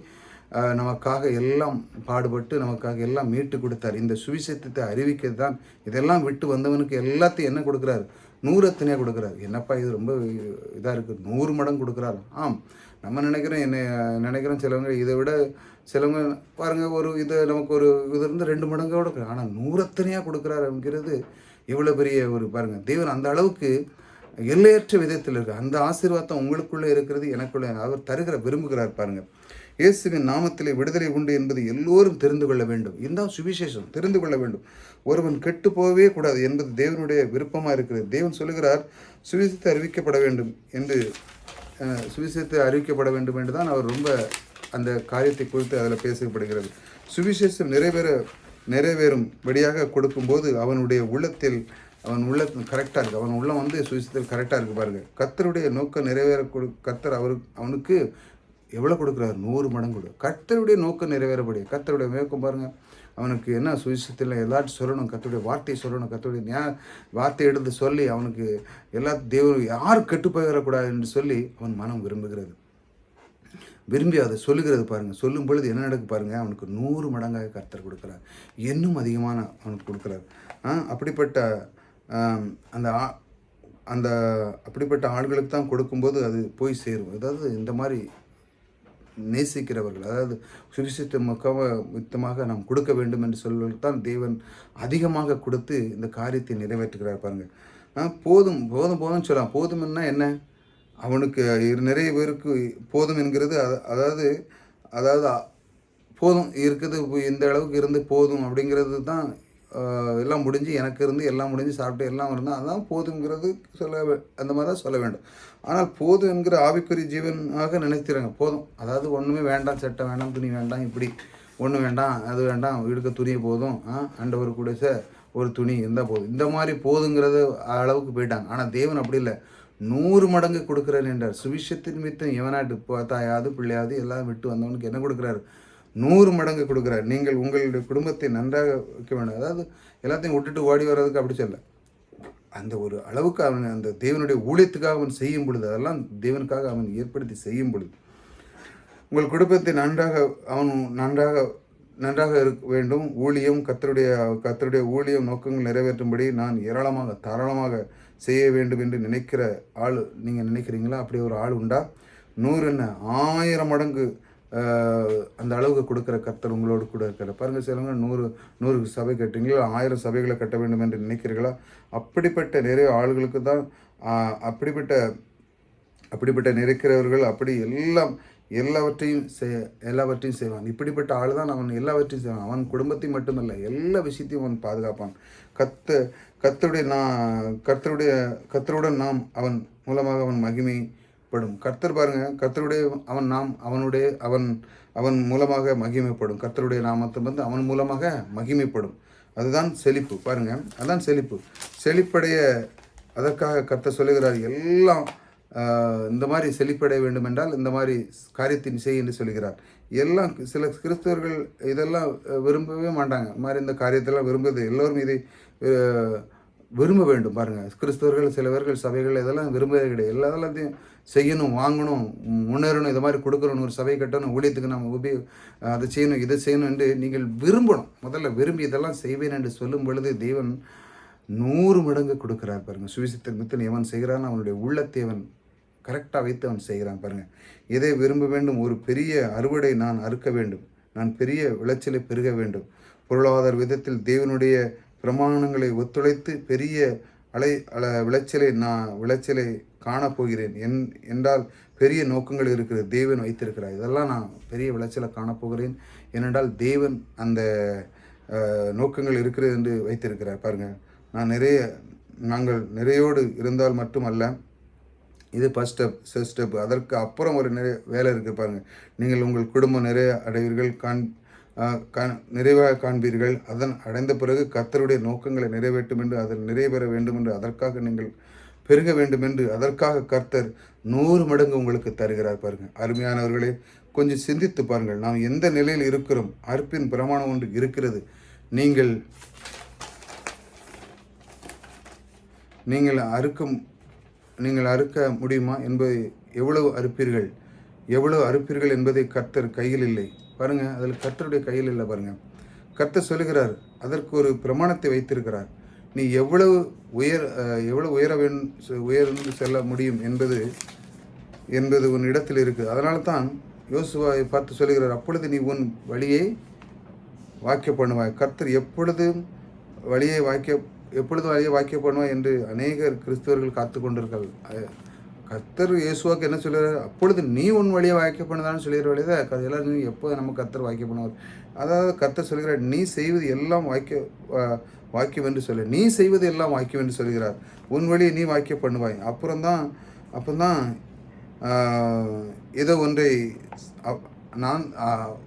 நமக்காக எல்லாம் பாடுபட்டு நமக்காக எல்லாம் மீட்டு கொடுத்தார். இந்த சுவிசேஷத்தை அறிவிக்கிறது தான். இதெல்லாம் விட்டு வந்தவனுக்கு எல்லாத்தையும் என்ன கொடுக்குறாரு, 100 கொடுக்குறாரு. என்னப்பா இது ரொம்ப இதாக இருக்குது, 100 மடங்கு கொடுக்குறாரு. நம்ம நினைக்கிறோம் சிலவங்க இதை விட சிலவங்க பாருங்கள், ஒரு இது நமக்கு ஒரு இது இருந்து 2 மடங்காக கொடுக்குறாரு. ஆனால் 100 கொடுக்குறாருங்கிறது எவ்வளோ பெரிய ஒரு பாருங்கள். தேவன் அந்த அளவுக்கு எல்லையற்ற விதத்தில் இருக்குது. அந்த ஆசீர்வாதம் உங்களுக்குள்ளே இருக்கிறது, எனக்குள்ளே அவர் தருகிற விரும்புகிறார். பாருங்கள், இயேசுவின் நாமத்திலே விடுதலை உண்டு என்பது எல்லோரும் தெரிந்து கொள்ள வேண்டும். இதுதான் சுவிசேஷம், தெரிந்து கொள்ள வேண்டும். ஒருவன் கெட்டு போகவே கூடாது என்பது தேவனுடைய விருப்பமாக இருக்கிறது. தேவன் சொல்லுகிறார், சுவிசேஷத்தை அறிவிக்கப்பட வேண்டும் என்று தான் அவர் ரொம்ப அந்த காரியத்தை குறித்து அதில் பேசப்படுகிறது. சுவிசேஷம் நிறைவேறும்படியாக கொடுக்கும்போது அவனுடைய உள்ளத்தில் கரெக்டாக இருக்குது. அவன் உள்ளம் வந்து சுவிசேஷத்தில் கரெக்டாக இருக்குது. பாருங்கள், கர்த்தருடைய நோக்கம் நிறைவேற கர்த்தர் அவனுக்கு எவ்வளோ கொடுக்குறாரு, 100 மடங்கு கொடு. கர்த்தருடைய நோக்கம் நிறைவேறப்படிய கர்த்தருடைய நோக்கம் பாருங்கள். அவனுக்கு என்ன சுவிசேஷத்தில் எல்லாத்தையும் சொல்லணும், கர்த்தருடைய வார்த்தையை சொல்லணும், கர்த்தருடைய வார்த்தை எடுத்து சொல்லி அவனுக்கு தேவன் யாரும் கெட்டு போயிடக்கூடாது என்று சொல்லி அவன் மனம் விரும்பி அதை சொல்லுகிறது. பாருங்கள், சொல்லும் பொழுது என்ன நடக்கு பாருங்கள், அவனுக்கு 100 மடங்காக கர்த்தர் கொடுக்குறார், இன்னும் அதிகமான அவனுக்கு கொடுக்குறார். அப்படிப்பட்ட அப்படிப்பட்ட ஆள்களுக்கு தான் கொடுக்கும்போது அது போய் சேரும். அதாவது இந்த மாதிரி நேசிக்கிறவர்கள், அதாவது சுவிசேஷத்தை மித்தமாக நாம் கொடுக்க வேண்டும் என்று சொல்வதற்கு தான் தேவன் அதிகமாக கொடுத்து இந்த காரியத்தை நிறைவேற்றுகிறார். பாருங்கள், போதும் போதும் போதும் சொல்லலாம். போதும்னா என்ன, அவனுக்கு நிறைய பேருக்கு போதும் என்கிறது அதாவது போதும் இருக்குது, இந்த அளவுக்கு இருந்து போதும் அப்படிங்கிறது தான். எல்லாம் முடிஞ்சு எனக்கு இருந்து எல்லாம் முடிஞ்சு சாப்பிட்டு எல்லாம் இருந்தால் அதுதான் போதுங்கிறது அந்த மாதிரி தான் சொல்ல வேண்டும். ஆனால் போதும் என்கிற ஆவிக்குரிய ஜீவனாக நினைக்கிறாங்க. போதும், அதாவது ஒன்றுமே வேண்டாம், சட்டை வேண்டாம், துணி வேண்டாம், இப்படி ஒன்றும் வேண்டாம், அது வேண்டாம், இடுக்க துணியை போதும், ஆண்டவர் கூட ஒரு துணி இருந்தால் போதும், இந்த மாதிரி போதுங்கிறது அளவுக்கு போயிட்டாங்க. ஆனால் தேவன் அப்படி இல்லை, 100 மடங்கு கொடுக்குறேன் என்றார். சுவிசேஷத்தின் மித்தம் எவனாட்டு தாயாவது பிள்ளையாவது எல்லாம் விட்டு வந்தவனுக்கு என்ன கொடுக்குறாரு, 100 மடங்கு கொடுக்குறார். நீங்கள் உங்களுடைய குடும்பத்தை நன்றாக வைக்க வேண்டும். அதாவது எல்லாத்தையும் விட்டுட்டு ஓடி வர்றதுக்கு அப்படி சொல்ல, அந்த ஒரு அளவுக்கு அவன் அந்த தேவனுடைய ஊழியத்துக்காக அவன் செய்யும் பொழுது, அதெல்லாம் தேவனுக்காக அவன் ஏற்படுத்தி செய்யும் பொழுது உங்கள் குடும்பத்தை நன்றாக இருக்க வேண்டும். ஊழியம் கர்த்தருடைய ஊழியம் நோக்கங்கள் நிறைவேற்றும்படி நான் தாராளமாக செய்ய வேண்டும் என்று நினைக்கிற ஆள் நீங்கள் நினைக்கிறீங்களா? அப்படி ஒரு ஆள் உண்டா? 100 என்ன 1000 மடங்கு அந்த அளவுக்கு கொடுக்குற கர்த்தர் உங்களோடு கூட இருக்கிற. பாருங்கள், சிலவங்க 100 சபை கட்டுறீங்களா, 1000 சபைகளை கட்ட வேண்டும் என்று நினைக்கிறீர்களா? அப்படிப்பட்ட நிறைய ஆளுகளுக்கு தான் அப்படிப்பட்ட நிறைக்கிறவர்கள் அப்படி எல்லாவற்றையும் செய்வான். இப்படிப்பட்ட ஆள் தான் அவன் எல்லாவற்றையும் செய்வான். அவன் குடும்பத்தை மட்டுமல்ல, எல்லா விஷயத்தையும் அவன் பாதுகாப்பான். கர்த்தருடன் நாம் அவன் மூலமாக அவன் மகிமைப்படும். கர்த்தர் பாருங்க, அவன் மூலமாக மகிமைப்படும். கர்த்தருடைய நாமத்தை வந்து அவன் மூலமாக மகிமைப்படும். அதுதான் செழிப்பு. பாருங்க, அதுதான் செழிப்படைய அதற்காக கர்த்தர் சொல்லுகிறார். எல்லாம் இந்த மாதிரி செழிப்படைய வேண்டும் என்றால் இந்த மாதிரி காரியத்தின் செய் என்று சொல்கிறார். எல்லாம் சில கிறிஸ்தவர்கள் இதெல்லாம் விரும்பவே மாட்டாங்க. இந்த மாதிரி இந்த காரியத்தெல்லாம் விரும்புவது எல்லோரும் இதை விரும்ப வேண்டும். பாருங்கள், கிறிஸ்தவர்கள் சிலவர்கள் சபைகள் இதெல்லாம் விரும்பவே கிடையாது. எல்லாத்தையும் செய்யணும், வாங்கணும், முன்னேறணும், இதை மாதிரி கொடுக்கணும், ஒரு சபை கட்டணும், ஊழியத்துக்கு நம்ம அதை செய்யணும், இதை செய்யணும் என்று நீங்கள் விரும்பணும். முதல்ல விரும்பி இதெல்லாம் செய்வேன் என்று சொல்லும் பொழுது தேவன் 100 மடங்கு கொடுக்குறார். பாருங்கள், சுவிசேஷத்தின் மித்தம் எவன் செய்கிறான் அவனுடைய உள்ளத்தை அவன் கரெக்டாக வைத்து அவன் செய்கிறான். பாருங்கள், எதை விரும்ப வேண்டும், ஒரு பெரிய அறுவடை நான் அறுக்க வேண்டும், நான் பெரிய விளைச்சலை பெருக வேண்டும், பொருளாதார விதத்தில் தேவனுடைய பிரமாணங்களை ஒத்துழைத்து பெரிய விளைச்சலை காணப்போகிறேன் என்றால் பெரிய நோக்கங்கள் இருக்கிறது, தேவன் வைத்திருக்கிறார். இதெல்லாம் நான் பெரிய விளைச்சலை காணப்போகிறேன் ஏனென்றால் தேவன் அந்த நோக்கங்கள் இருக்கிறது என்று வைத்திருக்கிறார். பாருங்கள், நாங்கள் நிறையோடு இருந்தால் மட்டுமல்ல, இது ஃபஸ்ட் ஸ்டெப். அதற்கு அப்புறம் ஒரு நிறைய வேலை இருக்குது. பாருங்கள், நீங்கள் உங்கள் குடும்பம் நிறைய அடைவீர்கள், நிறைவாக காண்பீர்கள். அதன் அடைந்த பிறகு கர்த்தருடைய நோக்கங்களை நிறைவேற்றும் என்று, அதில் நிறைவேற வேண்டும் என்று, அதற்காக நீங்கள் பெருக வேண்டும் என்று, அதற்காக கர்த்தர் 100 மடங்கு உங்களுக்கு தருகிறார். பாருங்கள் அருமையானவர்களே, கொஞ்சம் சிந்தித்து பாருங்கள். நாம் எந்த நிலையில் இருக்கிறோம்? அறுப்பின் பிரமாணம் ஒன்று இருக்கிறது. நீங்கள் நீங்கள் அறுக்க முடியுமா என்பதை, எவ்வளவு அறுப்பீர்கள் என்பதை கர்த்தர் கையில் இல்லை. பாருங்கள், அதில் கர்த்தருடைய கையில் இல்லை. பாருங்கள், கர்த்தர் சொல்லுகிறார், அதற்கு ஒரு பிரமாணத்தை வைத்திருக்கிறார். நீ எவ்வளவு உயர்ந்து செல்ல முடியும் என்பது உன் இடத்தில் இருக்குது. அதனால தான் யோசுவாவை பார்த்து சொல்லுகிறார், அப்பொழுது நீ உன் வழியை வாக்கிய பண்ணுவாய். கர்த்தர் எப்பொழுது வழியை வாக்கிய பண்ணுவாய் என்று அநேகர் கிறிஸ்தவர்கள் காத்து கொண்டிருக்கிறார்கள். கர்த்தர் இயேசுவாக்கு என்ன சொல்கிறார்? அப்பொழுது நீ உன் வழியை வாக்கிய பண்ணுதான்னு சொல்லிடுற வழிதான் எல்லாரும் எப்போது நம்ம கர்த்தர் வாக்கிய பண்ணுவார். அதாவது கர்த்தர் சொல்கிறார், நீ செய்வது எல்லாம் வாக்கியம் என்று சொல்லு. நீ செய்வது எல்லாம் வாக்கியம் என்று சொல்கிறார். உன் வழியை நீ வாக்கிய பண்ணுவாய். அப்போதான் ஏதோ ஒன்றை நான்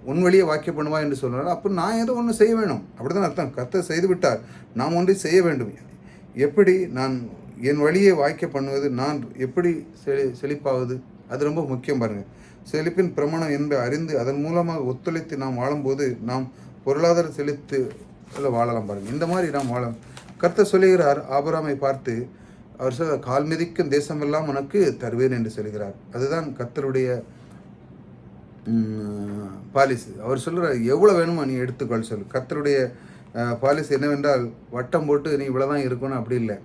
உன் வழியை வாக்கிய பண்ணுவாய் என்று சொல்கிறார். அப்போ நான் ஏதோ ஒன்று செய்ய வேணும், அப்படி தான் அர்த்தம். கர்த்தர் செய்து விட்டார், நாம் ஒன்றை செய்ய வேண்டும். எப்படி நான் என் வழியை வாக்கிய பண்ணுவது, நான் எப்படி செழிப்பாவது, அது ரொம்ப முக்கியம். பாருங்கள், செழிப்பின் பிரமாணம் என்று அறிந்து அதன் மூலமாக ஒத்துழைத்து நாம் வாழும்போது நாம் பொருளாதார செழித்து வாழலாம். பாருங்கள், இந்த மாதிரி நாம் வாழலாம். கர்த்தர் சொல்லுகிறார், ஆபிரகாமை பார்த்து அவர் சொல்ல, கால் மிதிக்கும் தேசமெல்லாம் உனக்கு தருவேன் என்று சொல்கிறார். அதுதான் கர்த்தருடைய பாலிசி. அவர் சொல்கிறார், எவ்வளோ வேணுமோ நீ எடுத்துக்கொள் சொல்லு. கர்த்தருடைய பாலிசி என்னவென்றால், வட்டம் போட்டு நீ இவ்வளோதான் இருக்கணும் அப்படி இல்லை,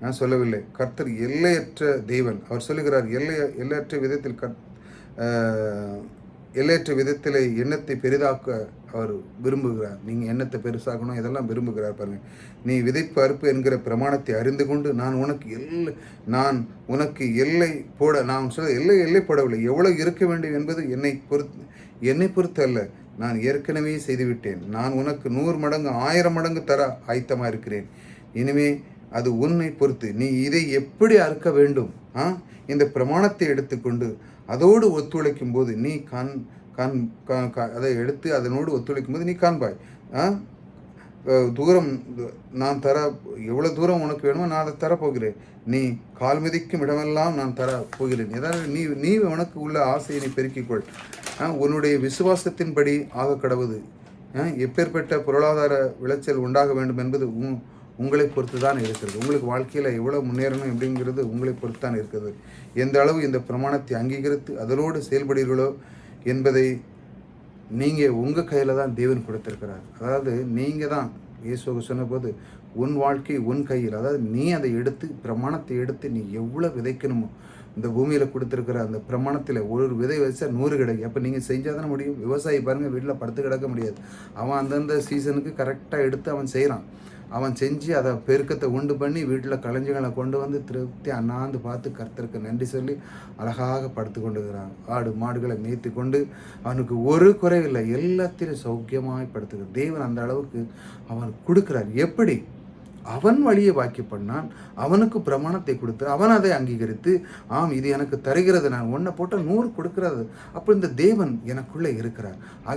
நான் சொல்லவில்லை. கர்த்தர் எல்லையற்ற தெய்வன். அவர் சொல்லுகிறார், எல்லையற்ற விதத்தில் எண்ணத்தை பெரிதாக்க அவர் விரும்புகிறார். நீங்கள் எண்ணத்தை பெருசாக்கணும், இதெல்லாம் விரும்புகிறார். பாருங்கள், நீ விதைப்பு அறுப்பு என்கிற பிரமாணத்தை அறிந்து கொண்டு நான் உனக்கு எல்லை போட, நான் சொல்ல எல்லை போடவில்லை. எவ்வளோ இருக்க வேண்டும் என்பது என்னை பொறுத்து அல்ல, நான் ஏற்கனவே செய்துவிட்டேன். நான் உனக்கு 100 மடங்கு 1000 மடங்கு தர ஆயத்தமாக இருக்கிறேன். இனிமே அது உன்னை பொறுத்து. நீ இதை எப்படி அறுக்க வேண்டும்? இந்த பிரமாணத்தை எடுத்துக்கொண்டு அதோடு ஒத்துழைக்கும் போது நீ அதை எடுத்து அதனோடு ஒத்துழைக்கும் போது நீ காண்பாய். தூரம் நான் எவ்வளோ தூரம் உனக்கு வேணுமோ நான் அதை தரப்போகிறேன். நீ கால் மிதிக்கும் இடமெல்லாம் நான் தரப்போகிறேன். ஏதாவது நீ உனக்கு உள்ள ஆசையை நீ பெருக்கிக்கொள். உன்னுடைய விசுவாசத்தின்படி ஆக கடவுது. எப்பேற்பட்ட பொருளாதார விளைச்சல் உண்டாக வேண்டும் என்பது உங்களை பொறுத்து தான் இருக்கிறது. உங்களுக்கு வாழ்க்கையில் எவ்வளோ முன்னேறணும் அப்படிங்கிறது உங்களை பொறுத்து தான் இருக்கிறது. எந்த அளவு இந்த பிரமாணத்தை அங்கீகரித்து அதனோடு செயல்படுகிறீர்களோ என்பதை நீங்கள் உங்கள் கையில் தான் தேவன் கொடுத்திருக்கிறார். அதாவது நீங்கள் தான் இயேசுவுக்கு சொன்னபோது, உன் வாழ்க்கை உன் கையில். அதாவது நீ அதை பிரமாணத்தை எடுத்து நீ எவ்வளோ விதைக்கணுமோ, இந்த பூமியில் கொடுத்துருக்கிற அந்த பிரமாணத்தில் ஒரு விதை வச்சா 100 கிடைக்கும். அப்போ நீங்கள் செஞ்சால் தானே முடியும். விவசாயி பாருங்கள், வீட்டில் படுத்து கிடக்க முடியாது. அவன் அந்தந்த சீசனுக்கு கரெக்டாக எடுத்து அவன் செய்கிறான். அவன் செஞ்சு அதை பெருக்கத்தை உண்டு பண்ணி வீட்டில் களஞ்சிகளை கொண்டு வந்து திருப்தி அண்ணாந்து பார்த்து கர்த்தருக்கு நன்றி சொல்லி அழகாக படுத்து கொண்டுகிறான். ஆடு மாடுகளை மேய்த்து கொண்டு அவனுக்கு ஒரு குறைவில்லை, எல்லாத்திலும் சௌக்கியமாய் படுத்துக்கிறான். தேவன் அந்த அளவுக்கு அவன் கொடுக்கிறார். எப்படி? அவன் வழியை வாக்கி பண்ணான், அவனுக்கு பிரமாணத்தை கொடுத்து அவன் அதை அங்கீகரித்து, இது எனக்கு தருகிறது, நான் ஒன்றை போட்டால் 100 கொடுக்கிறது. அப்போ இந்த தேவன் எனக்குள்ளே இருக்கிறார்.